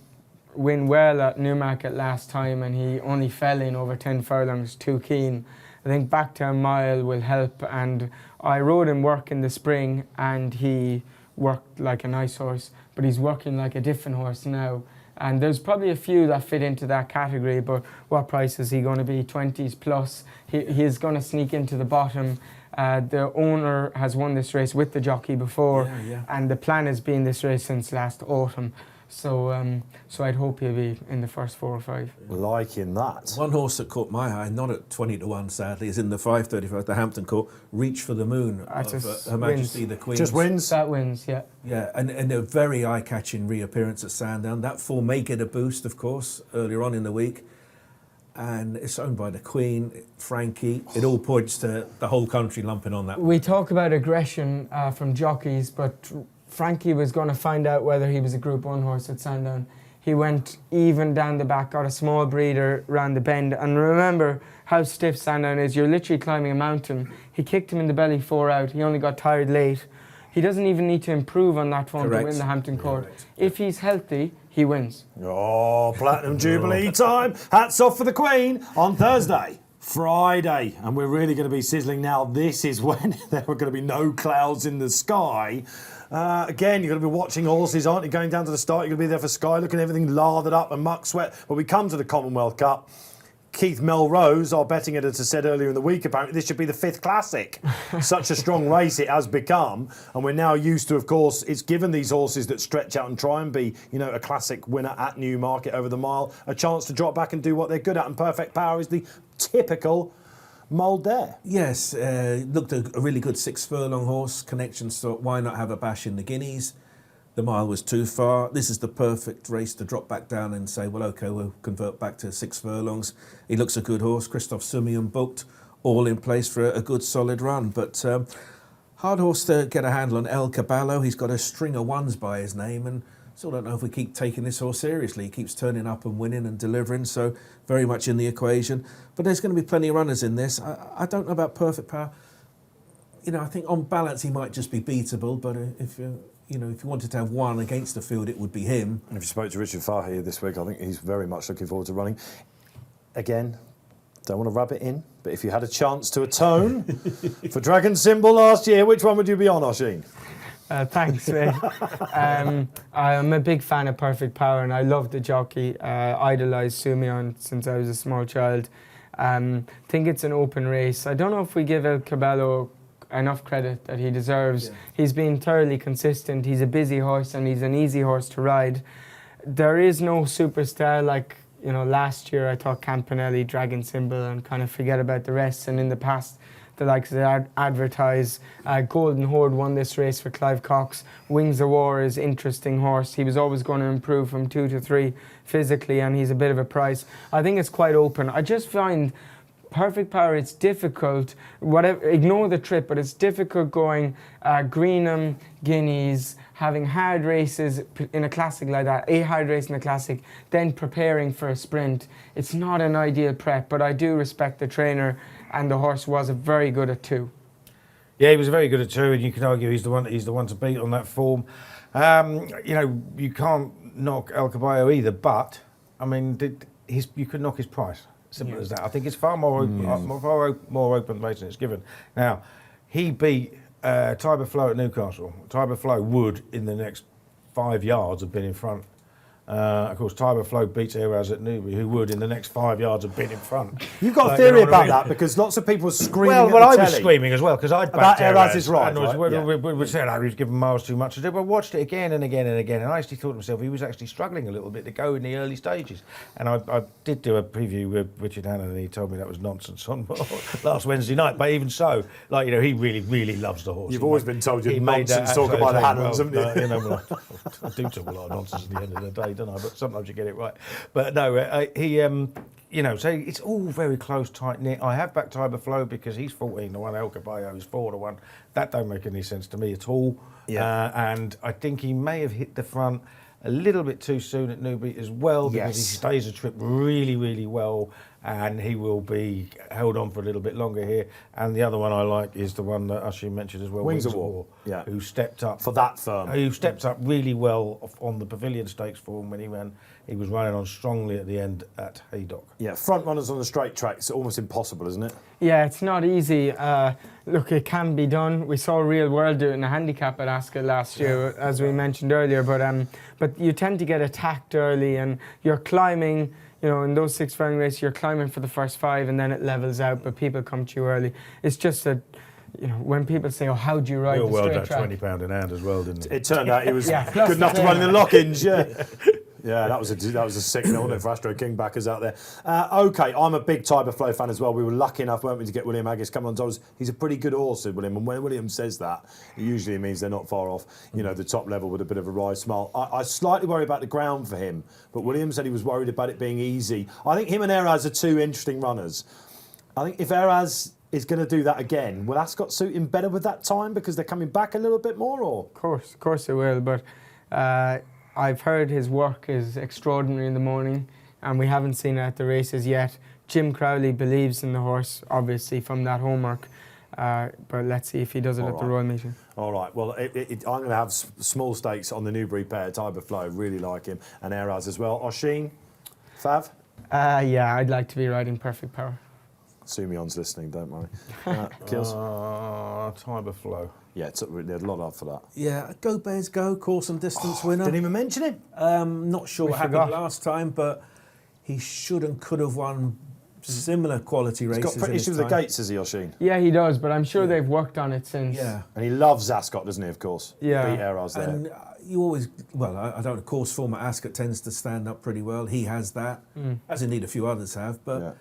win well at Newmarket last time, and he only fell in over 10 furlongs, too keen. I think back to a mile will help, and I rode him work in the spring, and he worked like a nice horse, but he's working like a different horse now. And there's probably a few that fit into that category, but what price is he going to be? 20s plus. He's going to sneak into the bottom. The owner has won this race with the jockey before, and the plan has been this race since last autumn. So I'd hope he'll be in the first 4 or 5. Liking that. one horse that caught my eye, not at 20 to 1 sadly, is in the 5:35, the Hampton Court, Reach for the Moon of Her Majesty the Queen. Just wins? That wins, yeah. Yeah, and a very eye-catching reappearance at Sandown. That form may get a boost, of course, earlier on in the week. And it's owned by the Queen, Frankie. It all points to the whole country lumping on that. We talk about aggression from jockeys, but Frankie was going to find out whether he was a Group 1 horse at Sandown. He went even down the back, got a small breeder round the bend. And remember how stiff Sandown is. You're literally climbing a mountain. He kicked him in the belly 4 out. He only got tired late. He doesn't even need to improve on that form to win the Hampton Court. Correct. If he's healthy, he wins. Oh, Platinum Jubilee time. Hats off for the Queen on Thursday. Friday, and we're really going to be sizzling now. This is when there are going to be no clouds in the sky. Again, you're going to be watching horses, aren't you? Going down to the start, you're going to be there for Sky, looking at everything lathered up and muck sweat. But we come to the Commonwealth Cup. Keith Melrose, our betting editor, said earlier in the week, apparently this should be the 5th classic. Such a strong race it has become. And we're now used to, of course, it's given these horses that stretch out and try and be, a classic winner at Newmarket over the mile, a chance to drop back and do what they're good at. And Perfect Power is the typical mould there. Yes, looked a really good 6 furlong horse. Connections thought, why not have a bash in the Guineas? The mile was too far. This is the perfect race to drop back down and say, well, OK, we'll convert back to 6 furlongs. He looks a good horse. Christophe Simeon booked, all in place for a good solid run. But hard horse to get a handle on. El Caballo, he's got a string of ones by his name, and still don't know if we keep taking this horse seriously. He keeps turning up and winning and delivering, so very much in the equation. But there's going to be plenty of runners in this. I don't know about Perfect Power. You know, I think on balance he might just be beatable, but if you wanted to have one against the field, it would be him. And if you spoke to Richard Fahey this week, I think he's very much looking forward to running. Again, don't want to rub it in, but if you had a chance to atone for Dragon Symbol last year, which one would you be on, Oisin? Thanks, mate. I'm a big fan of Perfect Power, and I love the jockey. Idolised Simeon since I was a small child. Think it's an open race. I don't know if we give El Caballo enough credit that he deserves. Yeah. He's been thoroughly consistent. He's a busy horse, and he's an easy horse to ride. There is no superstar like, you know, last year I thought Campanelli, Dragon Symbol, and kind of forget about the rest. And in the past, the likes of Advertise, Golden Horde won this race for Clive Cox. Wings of War is interesting horse. He was always going to improve from 2 to 3 physically, and he's a bit of a price. I think it's quite open. I just find Perfect Power, it's difficult. Ignore the trip, but it's difficult going Greenham, Guineas, having hard races in a classic like that, a hard race in a classic, then preparing for a sprint. It's not an ideal prep, but I do respect the trainer, and the horse was very good at 2. Yeah, he was very good at 2, and you can argue he's the one to beat on that form. You know, you can't knock El Caballo either, but I mean, you could knock his price. Simple as that. I think it's far more open race than it's given. Now, he beat Tiber Flow at Newcastle. Tiber Flow would, in the next 5 yards, have been in front. Of course, Tiber Flow beats Eraz at Newbury, who would, in the next 5 yards, have been in front. You've got a theory about that, because lots of people were screaming at the I telly. was screaming as well, because I'd backed Eraz is right. We said he was giving miles too much to do, but I watched it again and again and again, and I actually thought to myself, he was actually struggling a little bit to go in the early stages. And I did do a preview with Richard Hannon, and he told me that was nonsense on last Wednesday night, but even so, like, you know, he really, really loves the horse. You've always been told you're nonsense talking about the Hannons, haven't you? You know, well, I do talk a lot of nonsense at the end of the day, don't I? But sometimes you get it right. But no, you know, so it's all very close, tight knit. I have backed Tiber Flow because he's 14 to 1, El Caballo is 4 to 1. That don't make any sense to me at all. Yeah. And I think he may have hit the front a little bit too soon at Newbury as well, because he stays a trip really, really well, and he will be held on for a little bit longer here. And the other one I like is the one that Usher mentioned as well, Wings of War, who stepped up for that firm. Who stepped up really well on the Pavilion Stakes form when he ran. He was running on strongly at the end at Haydock. Yeah, front runners on the straight track, it's almost impossible, isn't it? Yeah, it's not easy. Look, it can be done. We saw Real World do it in a handicap at Ascot last year, as we mentioned earlier. But you tend to get attacked early, and you're climbing. You know, in those 6 furlong races, you're climbing for the first 5, and then it levels out. But people come to you early. It's just that, you know, when people say, "Oh, how do you ride the straight track?" £20 in hand as well, didn't it? It turned out he was good enough to run in the lock-ins. Yeah, that was a signal, wasn't it, for Astro King backers out there. OK, I'm a big Tiber Flow fan as well. We were lucky enough, weren't we, to get William Aggis coming on to us. He's a pretty good horse, William, and when William says that, it usually means they're not far off, you know, the top level with a bit of a rise smile. I slightly worry about the ground for him, but William said he was worried about it being easy. I think him and Eraz are 2 interesting runners. I think if Eraz is going to do that again, will Ascot suit him better with that time because they're coming back a little bit more, or? Of course it will, but I've heard his work is extraordinary in the morning, and we haven't seen it at the races yet. Jim Crowley believes in the horse, obviously, from that homework. But let's see if he does it at the Royal Meeting. All right. Well, I'm going to have small stakes on the Newbury pair. Tiber Flow, really like him, and Eraz as well. Oisin, Fav? Yeah, I'd like to be riding Perfect Power. Sumion's listening, don't worry. Kills? Tiber Flow. Yeah, there's a lot up for that. Yeah, Go Bears Go, course and distance winner. Didn't even mention him. Not sure what happened last time, but he should and could have won similar quality races. He's got pretty issues with the gates, has he, Oisin? Yeah, he does, but I'm sure they've worked on it since. Yeah. And he loves Ascot, doesn't he, of course? Yeah. Beat Eraz there. And you always, well, I don't know, course form at Ascot tends to stand up pretty well. He has that, as indeed a few others have, but... Yeah.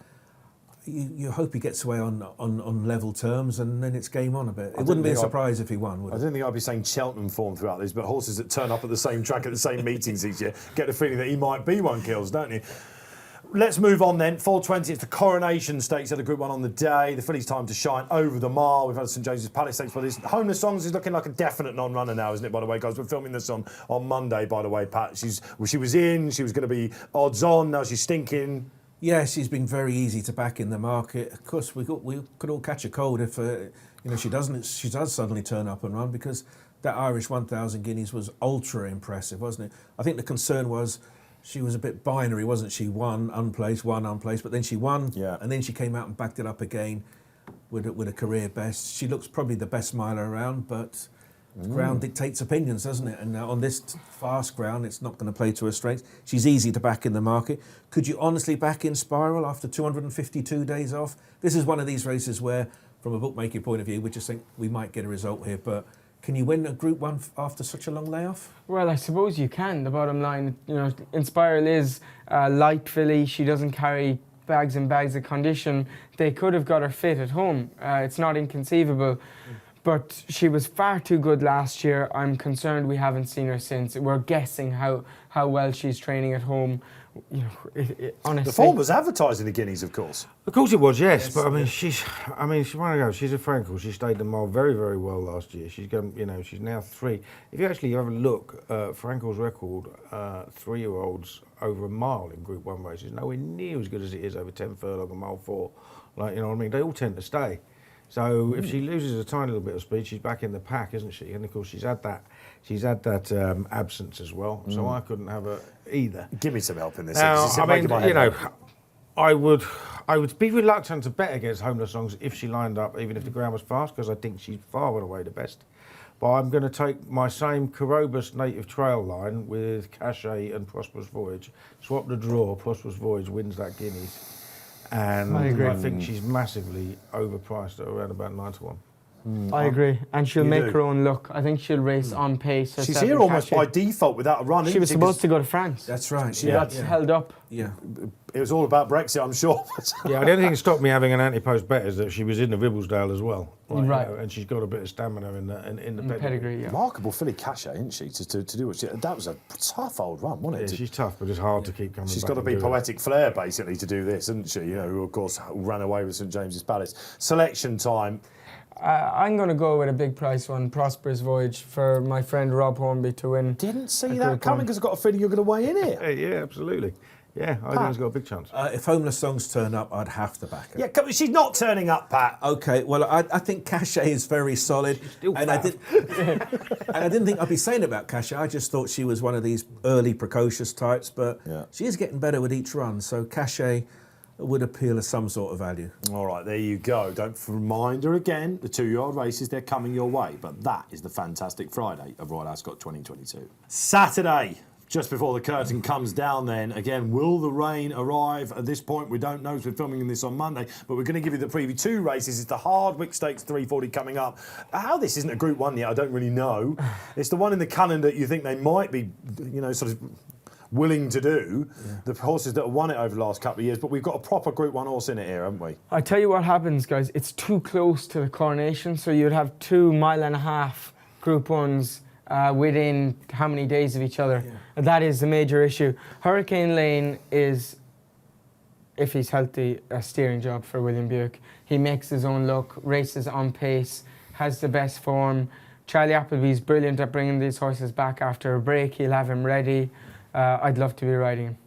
you hope he gets away on level terms, and then it's game on a bit. It wouldn't be a surprise if he won, would it? I don't think I'd be saying Cheltenham form throughout this, but horses that turn up at the same track at the same meetings each year get the feeling that he might be one, Kills, don't you? Let's move on then. 4:20, it's the Coronation Stakes at a Group 1 on the day. The filly's time to shine over the mile. We've had St James's Palace Stakes for this. Homeless Songs is looking like a definite non-runner now, isn't it, by the way, guys? We're filming this on Monday, by the way, Pat. She was going to be odds on, now she's stinking. Yeah, she's been very easy to back in the market. Of course, we could all catch a cold if she does suddenly turn up and run, because that Irish 1,000 guineas was ultra impressive, wasn't it? I think the concern was she was a bit binary, wasn't she? One unplaced, but then she won, and then she came out and backed it up again with a career best. She looks probably the best miler around, but ground dictates opinions, doesn't it? And on this fast ground, it's not going to play to her strengths. She's easy to back in the market. Could you honestly back in Spiral after 252 days off? This is one of these races where, from a bookmaking point of view, we just think we might get a result here, but can you win a Group 1 after such a long layoff? Well, I suppose you can. The bottom line, Inspiral is a light filly. She doesn't carry bags and bags of condition. They could have got her fit at home. It's not inconceivable. But she was far too good last year. I'm concerned we haven't seen her since. We're guessing how well she's training at home. Honestly, the form was advertising the Guineas, of course. Of course it was, yes. But she's a Frankel. She stayed the mile very, very well last year. She's going, she's now 3. If you actually have a look, Frankel's record, 3-year-olds over a mile in Group 1 races, nowhere near as good as it is over 10 furlong and mile 4. They all tend to stay. So if she loses a tiny little bit of speed, she's back in the pack, isn't she? And of course she's had that absence as well. So I couldn't have her either. Give me some help in this. Now, I would be reluctant to bet against Homeless Songs if she lined up, even if the ground was fast, because I think she's far and away the best. But I'm going to take my same Corobus Native Trail line with Cachet and Prosperous Voyage. Swap the draw. Prosperous Voyage wins that Guineas. And I think she's massively overpriced at around about 9-1. I agree, and she'll make her own luck. I think she'll race on pace. She's here almost by default without a run. She was supposed to go to France. That's right. She got held up. Yeah. It was all about Brexit, I'm sure. The only thing that stopped me having an anti-post bet is that she was in the Ribblesdale as well. Right. And she's got a bit of stamina in the pedigree. Yeah. Remarkable filly Cachet, isn't she, to do what she... That was a tough old run, wasn't it? Yeah, she's tough, but it's hard to keep coming back. She's got to be poetic flair, basically, to do this, isn't she? Who, of course, ran away with St James's Palace. Selection time. I'm going to go with a big price one, Prosperous Voyage, for my friend Rob Hornby to win. Didn't see that coming because I've got a feeling you're going to weigh in it. Yeah, absolutely. Yeah, I think he's got a big chance. If Homeless Songs turn up, I'd have to back her. Yeah, she's not turning up, Pat. Okay, well, I think Cachet is very solid. And I didn't think I'd be saying about Cachet. I just thought she was one of these early precocious types, but she is getting better with each run. So Cachet would appeal as some sort of value. All right, there you go. Reminder again, the 2-year-old races, they're coming your way. But that is the fantastic Friday of Royal Ascot 2022. Saturday, just before the curtain comes down then, again, will the rain arrive? At this point, we don't know, because we're filming this on Monday, but we're going to give you the preview. 2 races. It's the Hardwick Stakes 340 coming up. How this isn't a Group 1 yet, I don't really know. It's the one in the calendar you think they might be, sort of willing to do, the horses that have won it over the last couple of years, but we've got a proper Group 1 horse in it here, haven't we? I tell you what happens, guys, it's too close to the coronation, so you'd have 2 mile-and-a-half Group 1s within how many days of each other. And that is the major issue. Hurricane Lane is, if he's healthy, a steering job for William Buick. He makes his own luck, races on pace, has the best form. Charlie Appleby's brilliant at bringing these horses back after a break. He'll have him ready. I'd love to be riding him.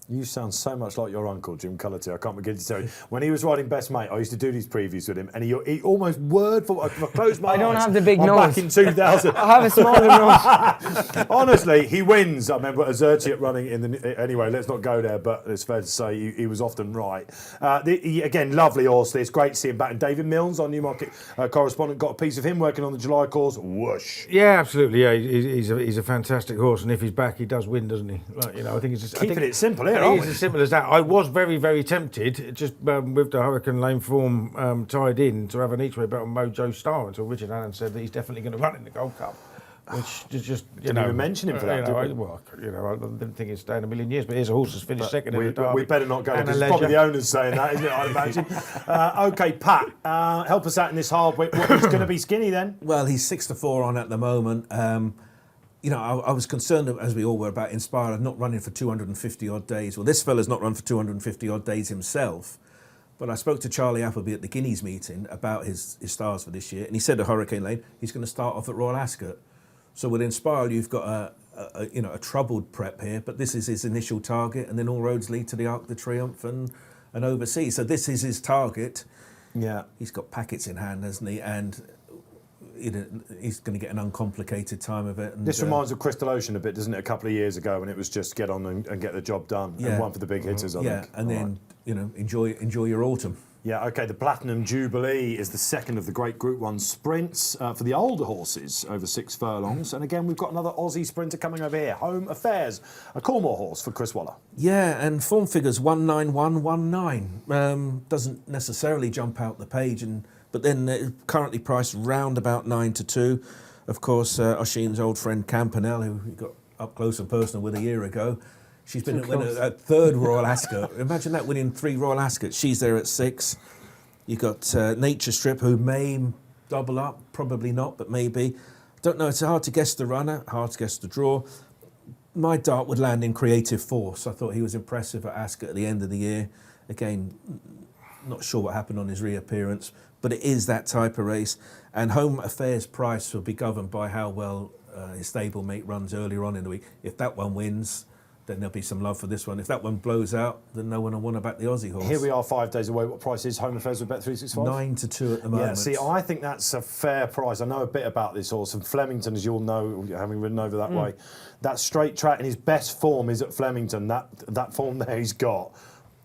You sound so much like your uncle, Jim Cullity. I can't begin to tell you. When he was riding Best Mate, I used to do these previews with him, and he almost word for word, if I close my eyes. I don't have the big I'm nose. Back in 2000. I have a smaller nose. Honestly, he wins. I remember Azertiat running in the... Anyway, let's not go there, but it's fair to say he was often right. Again, lovely horse this. Great to see him back. And David Milnes, our Newmarket correspondent, got a piece of him working on the July course. Whoosh. Yeah, absolutely. Yeah, he's a fantastic horse, and if he's back, he does win, doesn't he? I think it's just... Keeping it simple here, It's as simple as that. I was very, very tempted, just with the Hurricane Lane form tied in, to have an each-way bet on Mojo Star until Richard Allen said that he's definitely going to run in the Gold Cup. which is just Didn't even mention him for that, did we? I didn't think he'd stay in a million years, but here's a horse that's finished second in the Derby. We better not go And there, a because it's probably leisure. the owners saying that, isn't it, I'd imagine. OK, Pat, help us out in this hard week. He's going to be skinny then? Well, he's 6-4 on at the moment. You know, I was concerned, as we all were, about Inspired not running for 250 odd days. Well, this fella's not run for 250 odd days himself. But I spoke to Charlie Appleby at the Guineas meeting about his stars for this year, and he said at Hurricane Lane he's going to start off at Royal Ascot. So with Inspired, you've got a troubled prep here, but this is his initial target, and then all roads lead to the Arc de Triomphe and overseas. So this is his target. Yeah. He's got packets in hand, hasn't he? And he's going to get an uncomplicated time of it. And, This reminds of Crystal Ocean a bit, doesn't it? A couple of years ago when it was just get on and get the job done. Yeah. And one for the big hitters, I think. And then, enjoy your autumn. Yeah, OK, the Platinum Jubilee is the second of the great Group 1 sprints for the older horses over 6 furlongs. And again, we've got another Aussie sprinter coming over here, Home Affairs, a Cornwall horse for Chris Waller. Yeah, and form figures 19119. Doesn't necessarily jump out the page, but then currently priced round about 9-2. Of course, Oisin's old friend Campanelle, who we got up close and personal with a year ago. She's been at third Royal Ascot. Imagine that, winning 3 Royal Ascot. She's there at 6. You've got Nature Strip, who may double up, probably not, but maybe. Don't know, it's hard to guess the runner, hard to guess the draw. My dart would land in Creative Force. I thought he was impressive at Ascot at the end of the year. Again, not sure what happened on his reappearance, but it is that type of race. And Home Affairs price will be governed by how well his stablemate runs earlier on in the week. If that one wins, then there'll be some love for this one. If that one blows out, then no one will want to back the Aussie horse. Here we are 5 days away. What price is Home Affairs with Bet365? 9-2 at the moment. Yeah, see, I think that's a fair price. I know a bit about this horse, and Flemington, as you'll know, having ridden over that way, that straight track in his best form is at Flemington. That form there he's got.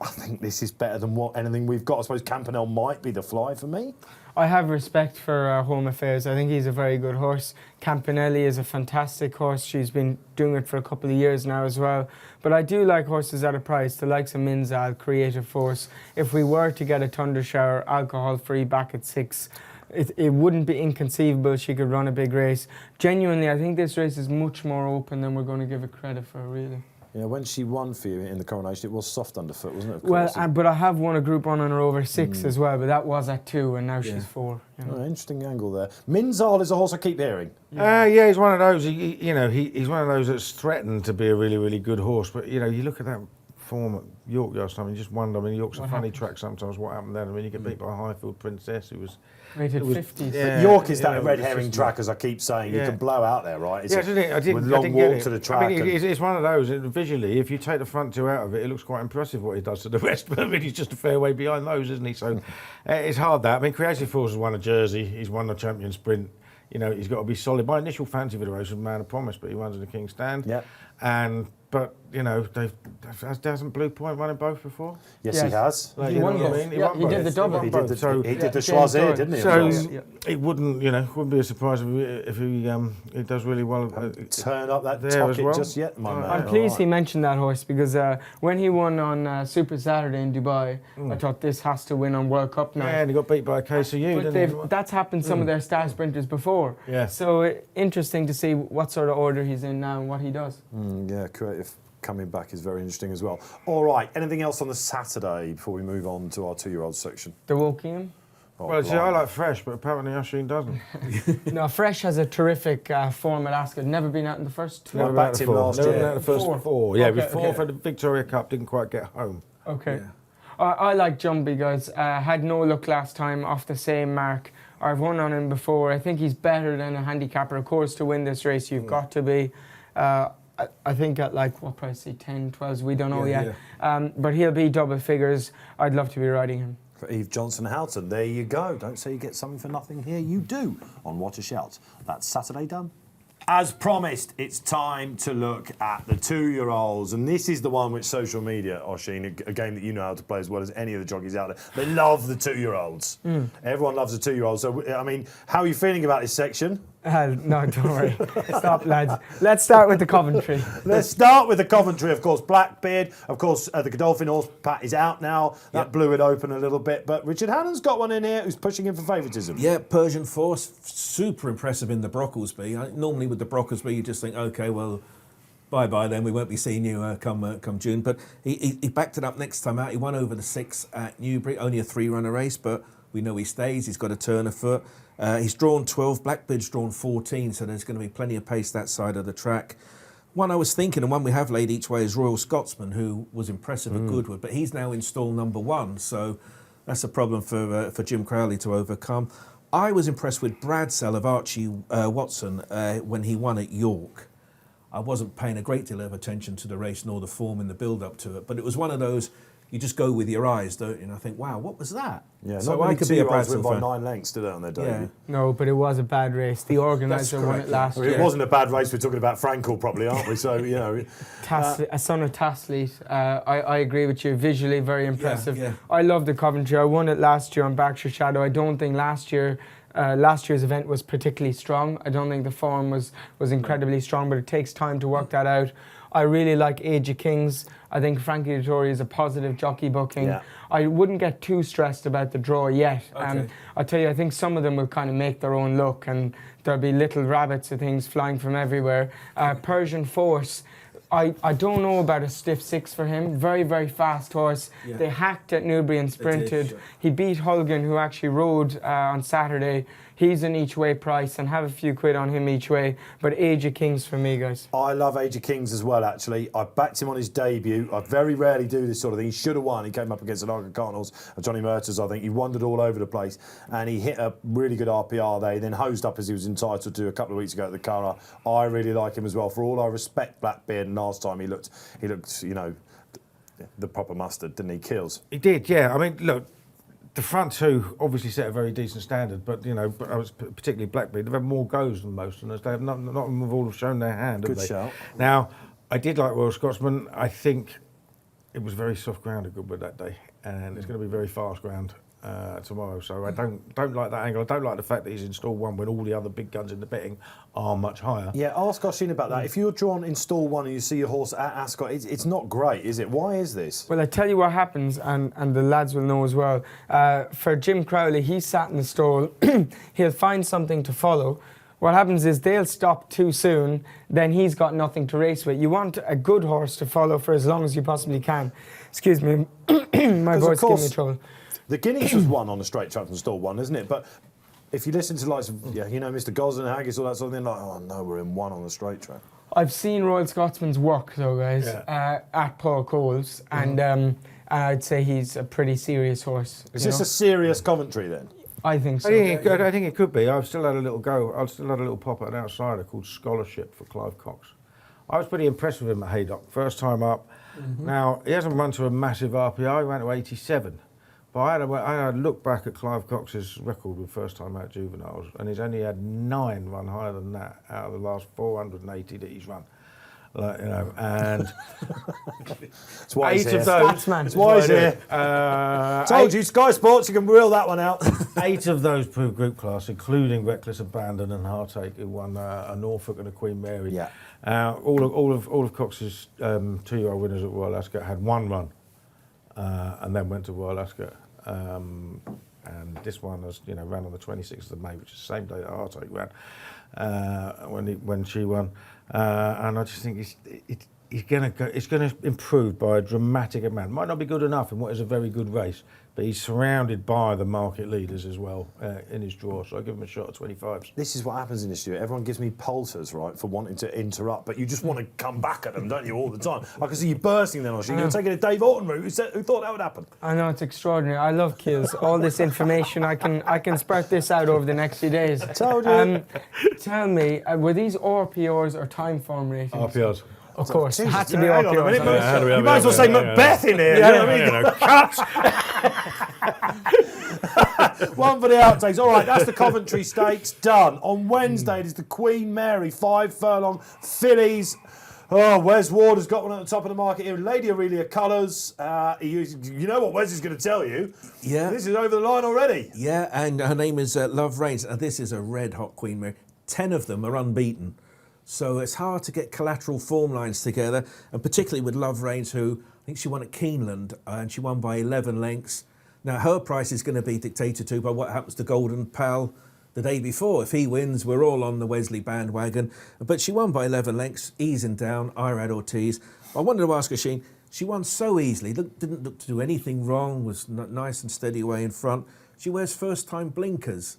I think this is better than anything we've got. I suppose Campanelle might be the fly for me. I have respect for Home Affairs. I think he's a very good horse. Campanelli is a fantastic horse. She's been doing it for a couple of years now as well. But I do like horses at a price, the likes of Minzal, Creative Force. If we were to get a Thunder Shower, alcohol-free back at 6, it wouldn't be inconceivable she could run a big race. Genuinely, I think this race is much more open than we're going to give it credit for, really. Yeah, when she won for you in the Coronation, it was soft underfoot, wasn't it? Of Well, course. but I have won a Group 1 on her over 6 as well, but that was at 2 and now she's 4. You know. Oh, interesting angle there. Minzal is a horse I keep hearing. Yeah, he's one of those. He's one of those that's threatened to be a really, really good horse. But you look at that form at York last time, you just wonder. I mean, York's a funny track sometimes. What happened then? I mean, you get beat by a Highfield Princess who was Rated 50s. Yeah, York is that it red was herring just- track, as I keep saying. You Yeah. can blow out there, right? It's Yeah, didn't it? I didn't. with I long didn't walk get it. to the track. I mean, and- it's one of those. Visually, if you take the front 2 out of it, it looks quite impressive what he does to the rest. But I mean, he's just a fair way behind those, isn't he? So it's hard that. I mean, Creative Force has won a Jersey. He's won the Champion Sprint. He's got to be solid. My initial fancy for the race was Man of Promise, but he runs in the King's Stand. Yeah. Hasn't Blue Point run in both before? Yes, he has. Like, He you know won what I both. mean? Yeah, won he both. did the double. won He did both. the, So he did the James Choisier, Doyle. didn't he? So as well? it wouldn't be a surprise if he does really well. Turn up that there as tocket well. just yet, my man. I'm pleased he mentioned that horse because when he won on Super Saturday in Dubai, I thought this has to win on World Cup now. Yeah, and he got beat by a KCU, But didn't he? that's happened some of their star sprinters before. Yeah. So interesting to see what sort of order he's in now and what he does. Yeah, Creative coming back is very interesting as well. All right, anything else on the Saturday before we move on to our 2-year-old section? The Woking. Oh, Well, see, I blimey. like Fresh, but apparently Oisin doesn't. No, Fresh has a terrific form at Ascot. Never been out in the first 2. Never backed him last Never year. been out the first Four. 4. Yeah, Okay, before okay. for the Victoria Cup, didn't quite get home. Okay. I like Jumbie, guys. Had no luck last time off the same mark. I've won on him before. I think he's better than a handicapper. Of course, to win this race, you've got to be. I think at what price? 10, 12, we don't know yet. But he'll be double figures. I'd love to be riding him. For Eve Johnson-Houghton, there you go. Don't say you get something for nothing here. You do on What a Shout. That's Saturday done. As promised, it's time to look at the 2-year-olds. And this is the one which social media, Oisin, a game that you know how to play as well as any of the jockeys out there, they love the 2-year-olds. Everyone loves the 2-year-olds. So, I mean, how are you feeling about this section? No, don't worry. Stop, lads. Let's start with the Coventry. Let's start with the Coventry, of course. Blackbeard, of course, the Godolphin horse, Pat, is out now. That blew it open a little bit. But Richard Hannon's got one in here who's pushing him for favouritism. Yeah, Persian Force, super impressive in the Brocklesby. Normally with the Brocklesby, you just think, OK, well, bye-bye then, we won't be seeing you come June. But he backed it up next time out. He won over the 6 at Newbury, only a 3-runner race, but we know he stays. He's got a turn of foot. He's drawn 12, Blackbeard's drawn 14, so there's going to be plenty of pace that side of the track. One I was thinking, and one we have laid each way, is Royal Scotsman, who was impressive at Goodwood, but he's now in stall number 1, so that's a problem for Jim Crowley to overcome. I was impressed with Bradsell of Archie Watson when he won at York. I wasn't paying a great deal of attention to the race nor the form in the build-up to it, but it was one of those, you just go with your eyes, don't you? And I think, wow, what was that? Yeah, so not I could be a win Bradsell by fan. 9 lengths, did it, on their debut? Yeah. No, but it was a bad race. The organiser won it last year. It wasn't a bad race. We're talking about Frankel, probably, aren't we? So, you know. A son of Tasleet. I agree with you. Visually, very impressive. Yeah. I love the Coventry. I won it last year on Berkshire Shadow. I don't think last year's event was particularly strong. I don't think the form was incredibly strong, but it takes time to work that out. I really like Age of Kings. I think Frankie Dettori is a positive jockey booking. Yeah. I wouldn't get too stressed about the draw yet. Okay. I'll tell you, I think some of them will kind of make their own look, and there'll be little rabbits of things flying from everywhere. Persian Force, I don't know about a stiff 6 for him. Very, very fast horse. Yeah. They hacked at Newbury and sprinted. sure. He beat Hulgan, who actually rode on Saturday. He's an each way price, and have a few quid on him each way. But Age of Kings for me, guys. I love Age of Kings as well, actually. I backed him on his debut. I very rarely do this sort of thing. He should have won. He came up against an Argon Cardinals of Johnny Merters, I think. He wandered all over the place, and he hit a really good RPR there. He then hosed up as he was entitled to a couple of weeks ago at the Curragh. I really like him as well. For all I respect Blackbeard, and last time he looked, you know, the proper mustard, didn't he? Kills. He did, yeah. I mean, look, the front two obviously set a very decent standard, but you know, but I was particularly Blackbeard. They've had more goes than most, and they have not of them have all shown their hand. Good have they? shout. Now, I did like Royal Scotsman. I think it was very soft ground at Goodwood that day, and it's going to be very fast ground tomorrow. So I don't like that angle. I don't like the fact that he's in stall 1 when all the other big guns in the betting are much higher. Yeah, ask Oshin about that. If you're drawn in stall 1 and you see your horse at Ascot, it's not great, is it? Why is this? Well, I tell you what happens, and the lads will know as well. For Jim Crowley, he sat in the stall. He'll find something to follow. What happens is they'll stop too soon, then he's got nothing to race with. You want a good horse to follow for as long as you possibly can. Excuse me, my voice gives me trouble. The Guineas was won on a straight track from stall 1, isn't it? But if you listen to Mr. Gosden, Haggis, all that sort of thing, like, oh no, we're in 1 on the straight track. I've seen Royal Scotsman's work, though, guys, at Paul Coles, and I'd say he's a pretty serious horse. Is this a serious Coventry then? I think so. I think it could be. I've still had a little go. I've still had a little pop at an outsider called Scholarship for Clive Cox. I was pretty impressed with him at Haydock. First time up. Now, he hasn't run to a massive RPI. He ran to 87. But I had a look back at Clive Cox's record with first time out juveniles, and he's only had 9 run higher than that out of the last 480 that he's run. Like, you know, and That's why 8 of those. Statsman. That's why he's here. Told you, Sky Sports, you can reel that one out. 8 of those proved group class, including Reckless Abandon and Heartache, who won a Norfolk and a Queen Mary. Yeah. All of Cox's 2-year-old winners at Royal Ascot had 1 run, and then went to Royal Ascot. And this one was, ran on the 26th of May, which is the same day that Heartache ran, when she won. And I just think it's going to improve by a dramatic amount. Might not be good enough in what is a very good race, but he's surrounded by the market leaders as well in his draw. So I give him a shot at 25s. This is what happens in this studio. Everyone gives me pulsers, right, for wanting to interrupt, but you just want to come back at them, don't you, all the time? I can see you bursting then, Oshin. You're taking a Dave Orton route. Who thought that would happen? I know, it's extraordinary. I love Kills. All this information, I can spread this out over the next few days. Told you. Tell me, were these RPRs or time form ratings? RPRs. Of course, it Jesus, had to be hang on a minute. RPRs. You might as well say Macbeth in here. Yeah, You know what I mean? Cut! One for the outtakes. All right, that's the Coventry Stakes done. On Wednesday, it is the Queen Mary 5 furlong fillies. Oh, Wes Ward has got one at the top of the market here. Lady Aurelia Colours. You know what Wes is going to tell you. Yeah. This is over the line already. Yeah, and her name is Love Reigns. And this is a red-hot Queen Mary. 10 of them are unbeaten. So it's hard to get collateral form lines together, and particularly with Love Reigns, who I think she won at Keeneland, and she won by 11 lengths. Now, her price is going to be dictated to by what happens to Golden Pal the day before. If he wins, we're all on the Wesley bandwagon. But she won by 11 lengths, easing down Irad Ortiz. I wanted to ask her, Sheen, she won so easily, didn't look to do anything wrong, was nice and steady away in front. She wears first-time blinkers.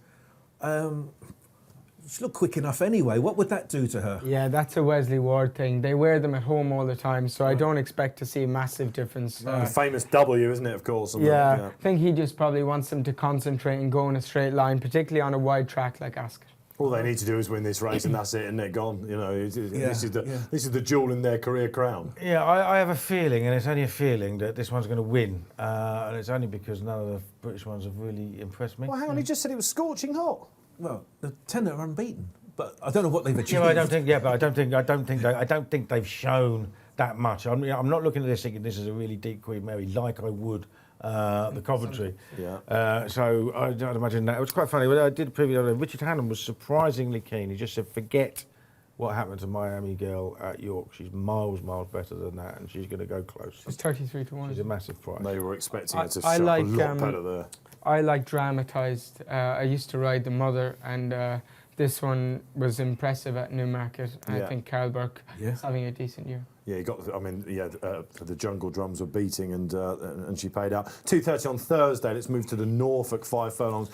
She looked quick enough anyway. What would that do to her? Yeah, that's a Wesley Ward thing. They wear them at home all the time, so I don't expect to see a massive difference. The famous W, isn't it, of course? Yeah, I think he just probably wants them to concentrate and go in a straight line, particularly on a wide track like Ascot. All they need to do is win this race, and that's it, and they're gone. You know, this is the jewel in their career crown. Yeah, I have a feeling, and it's only a feeling, that this one's going to win. And it's only because none of the British ones have really impressed me. Well, hang on, he just said it was scorching hot. Well, the 10 are unbeaten, but I don't know what they've achieved. Yeah, I don't think they've shown that much. I'm not looking at this thinking this is a really deep Queen Mary like I would the Coventry. Yeah. So I don't imagine that. It was quite funny. When I did a preview on it, Richard Hannum was surprisingly keen. He just said, forget what happened to Miami Girl at York. She's miles better than that, and she's going to go close. It's 33 to 1. She's a massive prize. They were expecting her to I shop like, a lot better there. I like dramatised. I used to ride the Mother, and this one was impressive at Newmarket. I think Carl Burke is having a decent year. Yeah, he got. I mean, the Jungle Drums were beating, and she paid out. 2:30 on Thursday. Let's move to the Norfolk 5 furlongs.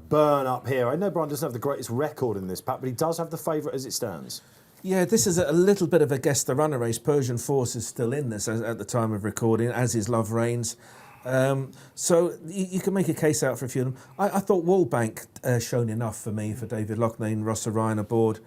Burn up here. I know Brian doesn't have the greatest record in this, Pat, but he does have the favourite as it stands. Yeah, this is a little bit of a guess the runner race. Persian Force is still in this at the time of recording, as is Love Reigns. So you can make a case out for a few of them. I thought Wallbank shown enough for me, for David Loughnane, Ross O'Ryan aboard.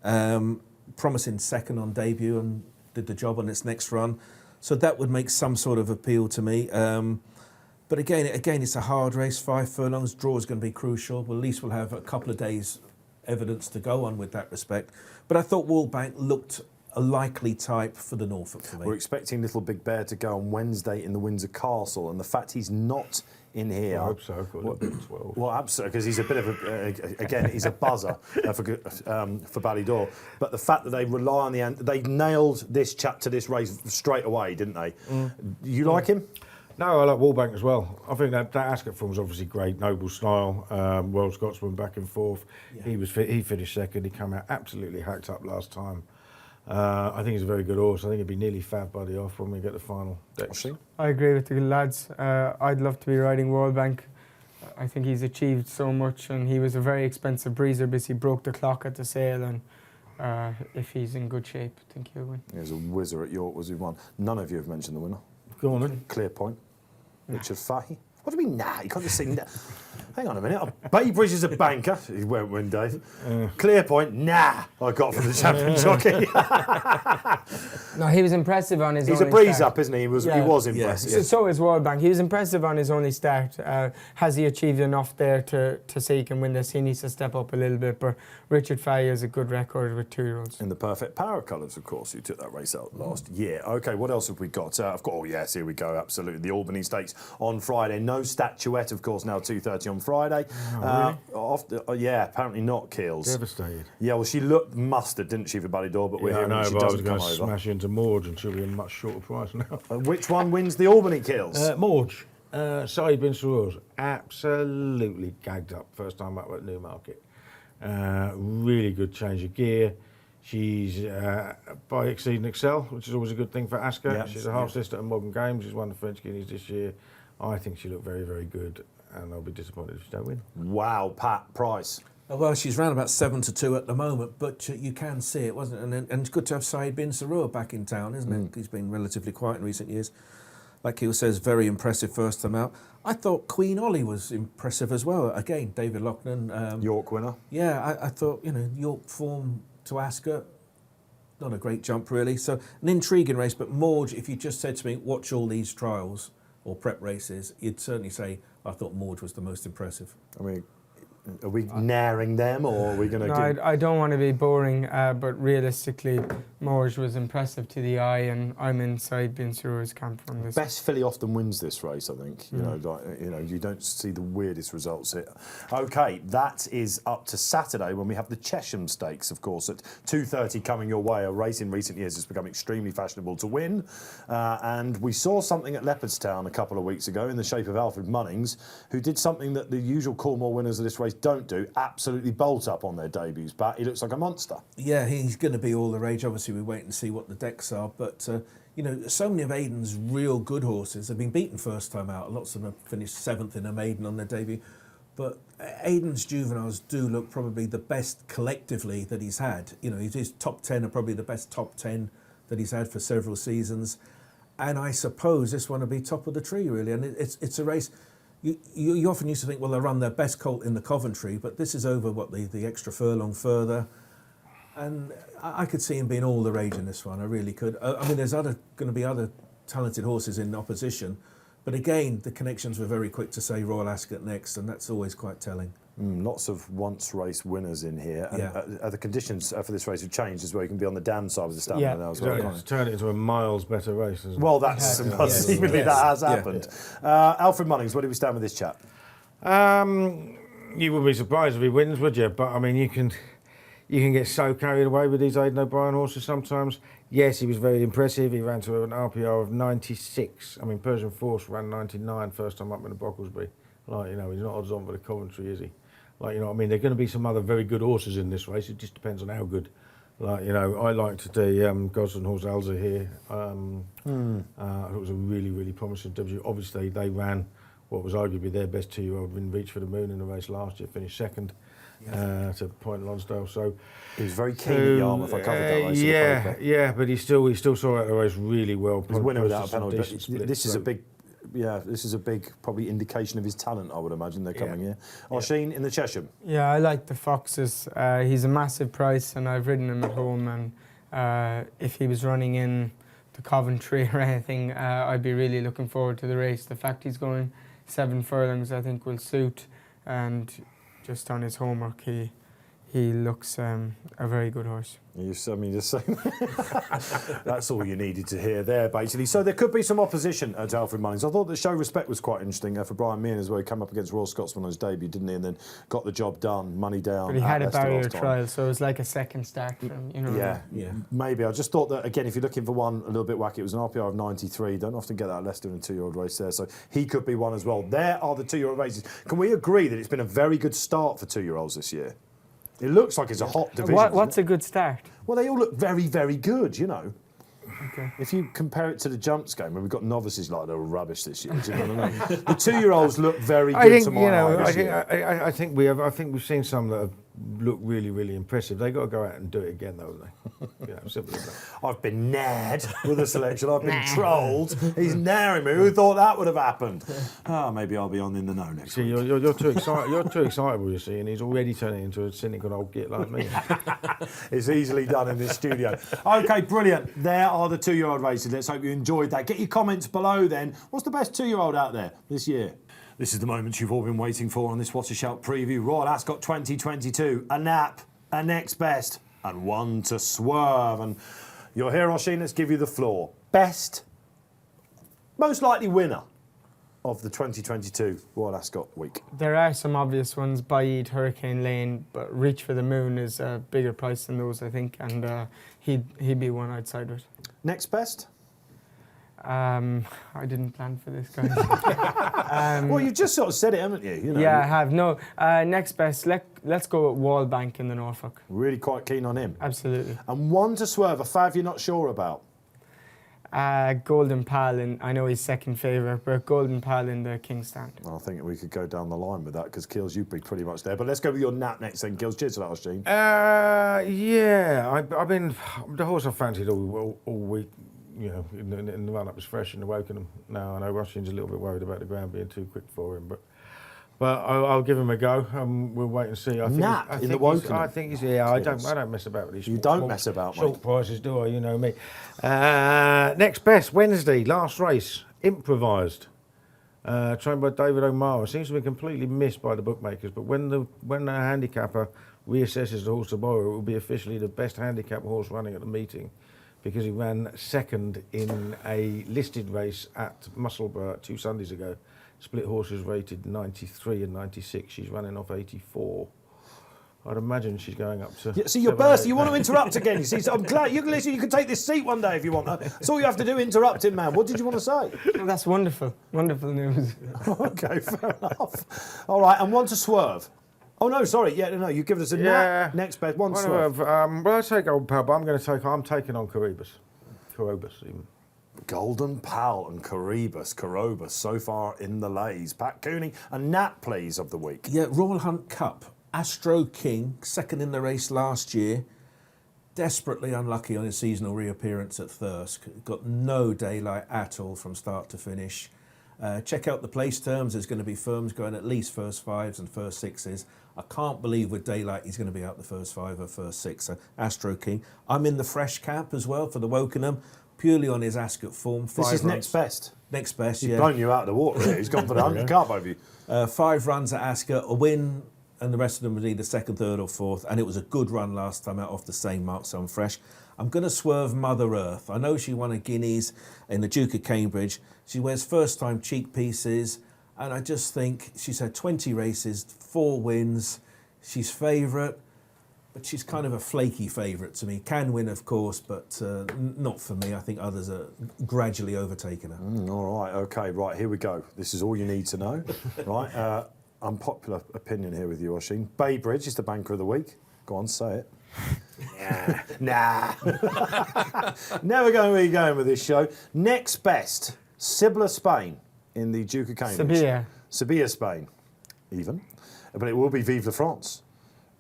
Promising second on debut and did the job on its next run. So that would make some sort of appeal to me. But again, it's a hard race, 5 furlongs. Draw is going to be crucial. Well, at least we'll have a couple of days evidence to go on with that respect. But I thought Wallbank looked a likely type for the Norfolk for me. We're expecting Little Big Bear to go on Wednesday in the Windsor Castle, and the fact he's not in here. I hope so. I've got a little bit of 12. Well, absolutely, because he's a bit of a, he's a buzzer for Ballydor. But the fact that they rely on they nailed this chap to this race straight away, didn't they? You like him? No, I like Wallbank as well. I think that Ascot form was obviously great, noble style, World Scotsman back and forth. Yeah. He finished second. He came out absolutely hacked up last time. I think he's a very good horse. I think he'd be nearly fav by the off when we get the final. I agree with the lads. I'd love to be riding Wallbank. I think he's achieved so much, and he was a very expensive breezer because he broke the clock at the sale, and if he's in good shape, I think he'll win. He was a whizzer at York, was he won? None of you have mentioned the winner. Go on then. Clear point. Richard Fahey. What do you mean, nah? You can't just say nah. Hang on a minute. Baybridge is a banker. He won't win, Dave. Clear point. Nah. I got from the Champion Jockey. No, he was impressive on his. He's a breeze up, isn't he? He was impressive. Yeah. So is Wallbank. He was impressive on his only start. Has he achieved enough there to say he can win this? He needs to step up a little bit. But Richard Fahey has a good record with 2-year-olds. In the Perfect Power colours, of course. You took that race out last year. OK, what else have we got? Oh, yes, here we go. Absolutely. The Albany Stakes on Friday. No statuette, of course, now 2:30 on Friday. Really? Apparently not, Keels. Devastated. Yeah, well, she looked mustard, didn't she, for Ballydor? But we're hearing that she doesn't come over. I was going to smash into Morge, and she'll be a much shorter price now. Which one wins the Albany, Keels? Morge. Saeed bin Suroor's absolutely gagged up first time up at Newmarket. Really good change of gear. She's by Exceed and Excel, which is always a good thing for Ascot. Yeah, she's a half sister at Modern Games. She's won the French Guineas this year. I think she looked very, very good, and I'll be disappointed if she don't win. Wow, Pat, price. Well, she's round about 7-2 at the moment, but you can see it, wasn't it? And it's good to have Saeed bin Suroor back in town, isn't it? He's been relatively quiet in recent years. Like Keel says, very impressive first time out. I thought Queen Ollie was impressive as well. Again, David Loughnane. York winner. Yeah, I thought, York form to Ascot, not a great jump really. So an intriguing race, but Morge, if you just said to me, watch all these trials or prep races, you'd certainly say I thought Morge was the most impressive. I mean, Are we naring them, or are we going to No, I don't want to be boring, but realistically, Morge was impressive to the eye, and I'm inside Binsuro's camp from this. Best filly often wins this race, I think. You don't see the weirdest results here. Okay, that is up to Saturday when we have the Chesham Stakes, of course, at 2:30 coming your way. A race in recent years has become extremely fashionable to win, and we saw something at Leopardstown a couple of weeks ago in the shape of Alfred Munnings, who did something that the usual Coolmore winners of this race don't do, absolutely bolt up on their debuts. But he looks like a monster. Yeah, he's going to be all the rage. Obviously, we wait and see what the decks are. But, so many of Aidan's real good horses have been beaten first time out. Lots of them have finished 7th in a maiden on their debut. But Aidan's juveniles do look probably the best collectively that he's had. His top 10 are probably the best top 10 that he's had for several seasons. And I suppose this one will be top of the tree, really. And it's a race... You often used to think, well, they'll run their best colt in the Coventry, but this is over, the extra furlong further. And I could see him being all the rage in this one, I really could. There's going to be other talented horses in opposition, but again, the connections were very quick to say Royal Ascot next, and that's always quite telling. Lots of once race winners in here. And, Yeah. the conditions for this race have changed as well. You can be on the damn side of the stamina Yeah. now as well. It's turned it into a miles better race, isn't it? Well, that's seemingly that has happened. Alfred Munnings, where do we stand with this chap? You wouldn't be surprised if he wins, would you? But I mean, you can get so carried away with these Aidan O'Brien horses sometimes. Yes, he was very impressive. He ran to an RPR of 96. I mean, Persian Force ran 99 first time up in the Brocklesby. He's not odds on for the Coventry, is he? There are going to be some other very good horses in this race. It just depends on how good. I liked the Gosden horse Alza here. I thought it was a really, really promising debut. Obviously, they ran what was arguably their best 2-year-old in Reach for the Moon in the race last year, finished second to Point Lonsdale. So he was very keen at Yarmouth. I covered that race. Yeah, but he still saw out the race really well. He was winning without a penalty. This is a big. Yeah, this is a big, probably indication of his talent, I would imagine, they're coming here. Oisin in the Chesham. Yeah, I like the Foxes. He's a massive price, and I've ridden him at home, and if he was running in the Coventry or anything, I'd be really looking forward to the race. The fact he's going 7 furlongs, I think, will suit, and just on his homework, he looks a very good horse. Just saying. That's all you needed to hear there, basically. So there could be some opposition at Alfred Munnings. I thought that Show Respect was quite interesting for Brian Meehan as well. He came up against Royal Scotsman on his debut, didn't he? And then got the job done, money down. But he had a barrier trial, so it was like a second start for him. Yeah. Maybe. I just thought that, again, if you're looking for one a little bit wacky, it was an RPR of 93. Don't often get that at Leicester in a 2-year-old race there. So he could be one as well. There are the 2-year-old races. Can we agree that it's been a very good start for 2-year-olds this year? It looks like it's a hot division. What's a good start? Well, they all look very, very good, Okay. If you compare it to the jumps game, where we've got novices like they're all rubbish this year, do you know what I mean? The 2-year-olds look very good to my eye. I think we've seen some that have looked really, really impressive. They've got to go out and do it again, though, haven't they? Simple as that. I've been nared with the selection. I've been trolled. He's naring me. Who thought that would have happened? Maybe I'll be on in the know next week. You're too excited. You're too excitable, you see, and he's already turning into a cynical old git like me. It's easily done in this studio. Okay, brilliant. There are the 2-year-old races. Let's hope you enjoyed that. Get your comments below then. What's the best 2-year-old out there this year? This is the moment you've all been waiting for on this What a Shout preview. Royal Ascot 2022. A nap, a next best, and one to swerve. And you're here, Oisin. Let's give you the floor. Best, most likely winner of the 2022 Royal Ascot week. There are some obvious ones, Baied, Hurricane Lane, but Reach for the Moon is a bigger price than those, I think, and he'd be one I'd side with. Next best? I didn't plan for this, guys. Well, you've just sort of said it, haven't you? Yeah, I have. No, next best, let's go with Wallbank in the Norfolk. Really quite keen on him. Absolutely. And one to swerve, a fav you're not sure about? Golden Pal, I know he's second favourite, but Golden Pal in the King's Stand. I think we could go down the line with that because Keels, you'd be pretty much there. But let's go with your nap next then, Keels. Cheers to that, Oisin. I've been the horse I fancied all week. In the run-up was fresh in the Wokenham. Now I know Oisin's a little bit worried about the ground being too quick for him, but I'll give him a go. We'll wait and see. Nap in the Wokenham. I think he's I don't mess about with these. You don't mess about, mate. Short prices, do I? You know me. Next best Wednesday, last race, improvised. trained by David O'Mara. Seems to be completely missed by the bookmakers, but when the handicapper reassesses the horse tomorrow, it will be officially the best handicap horse running at the meeting, because he ran second in a listed race at Musselburgh 2 Sundays ago. Split horses rated 93 and 96. She's running off 84. I'd imagine she's going up to... Yeah, see, you're bursting. You want to interrupt again. You see, so I'm glad you can listen. You can take this seat one day if you want. That's all you have to do, interrupt him, man. What did you want to say? Well, that's wonderful. Wonderful news. Okay, fair enough. All right, and one to swerve. Oh, no, sorry. Yeah, no, you give us a next best. One to swerve. Well, I take Golden Pal, but I'm taking on Caribus. Even. Golden Pal and Caribus so far in the lays. Pat Cooney, a Nat, please, of the week. Yeah, Royal Hunt Cup. Astro King, second in the race last year. Desperately unlucky on his seasonal reappearance at Thirsk. Got no daylight at all from start to finish. Check out the place terms. There's going to be firms going at least first fives and first sixes. I can't believe with daylight he's going to be out the first five or first six. So Astro King. I'm in the fresh cap as well for the Wokenham, purely on his Ascot form. This is next best. Next best, He's blown you out of the water, really. He's gone for the 100 Cup over you. 5 runs at Ascot, a win, and the rest of them was either second, third or fourth, and it was a good run last time out off the same mark, so I'm fresh. I'm going to swerve Mother Earth. I know she won a Guineas in the Duke of Cambridge. She wears first-time cheek pieces, and I just think she's had 20 races, 4 wins. She's favourite, but she's kind of a flaky favourite to me. Can win, of course, but not for me. I think others are gradually overtaking her. All right, OK, right, here we go. This is all you need to know, right? Unpopular opinion here with you, Oisin. Baybridge is the banker of the week. Go on, say it. Nah. Never going to be going with this show. Next best, Sibla, Spain, in the Duke of Cambridge. Sevilla, Spain, even. But it will be Vive la France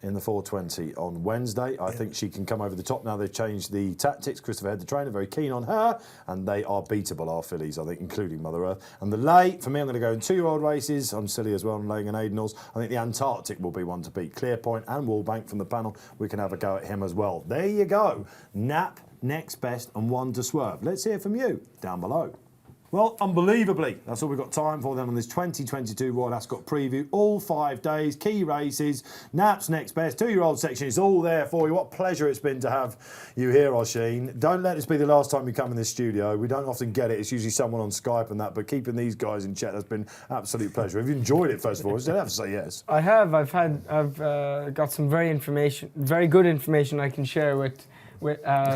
in the 420 on Wednesday. I think she can come over the top now. They've changed the tactics. Christopher Head, the trainer, very keen on her, and they are beatable, our fillies, I think, including Mother Earth. And the lay, for me, I'm going to go in 2-year-old races. I'm silly as well, I'm laying an Aidenals. I think the Antarctic will be one to beat. Clearpoint and Wallbank from the panel. We can have a go at him as well. There you go. Nap, next best, and one to swerve. Let's hear from you down below. Well, unbelievably, that's all we've got time for then on this 2022 Royal Ascot preview. All 5 days, key races, Naps next best, 2-year-old section. It's all there for you. What pleasure it's been to have you here, Oisin. Don't let this be the last time you come in this studio. We don't often get it. It's usually someone on Skype and that, but keeping these guys in check has been absolute pleasure. Have you enjoyed it, first of all? You don't have to say yes. I have. I've got some very good information I can share with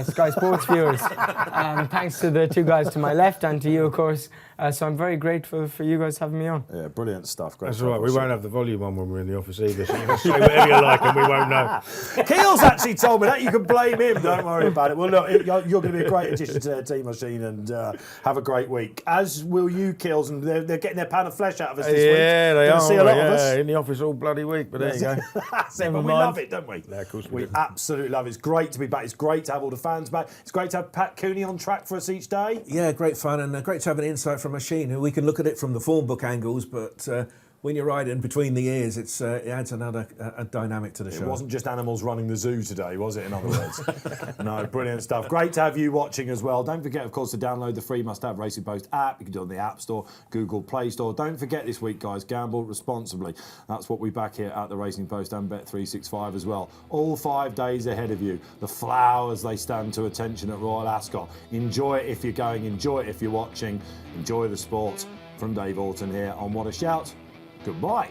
Sky Sports viewers. Thanks to the 2 guys to my left and to you, of course. So I'm very grateful for you guys having me on. Yeah, brilliant stuff. Great. That's right. We won't have the volume on when we're in the office either, so you can say whatever you like and we won't know. Keel's actually told me that. You can blame him. Don't worry about it. Well, look, you're going to be a great addition to their team, Oisin, and have a great week. As will you, Keels, and they're getting their pound of flesh out of us this week. Yeah, they are. See a lot of us in the office all bloody week, but there you go. That's it, but we love it, don't we? Yeah, of course we absolutely love it. It's great to be back. It's great to have all the fans back. It's great to have Pat Cooney on track for us each day. Yeah, great fun, and great to have an insight from Oisin. We can look at it from the form book angles, but when you're riding between the ears, it adds another dynamic to the show. It wasn't just animals running the zoo today, was it, in other words? No, brilliant stuff. Great to have you watching as well. Don't forget, of course, to download the free Must Have Racing Post app. You can do it on the App Store, Google Play Store. Don't forget this week, guys, gamble responsibly. That's what we back here at the Racing Post and Bet365 as well. All 5 days ahead of you. The flowers, they stand to attention at Royal Ascot. Enjoy it if you're going. Enjoy it if you're watching. Enjoy the sport. From Dave Orton here on What a Shout. Goodbye.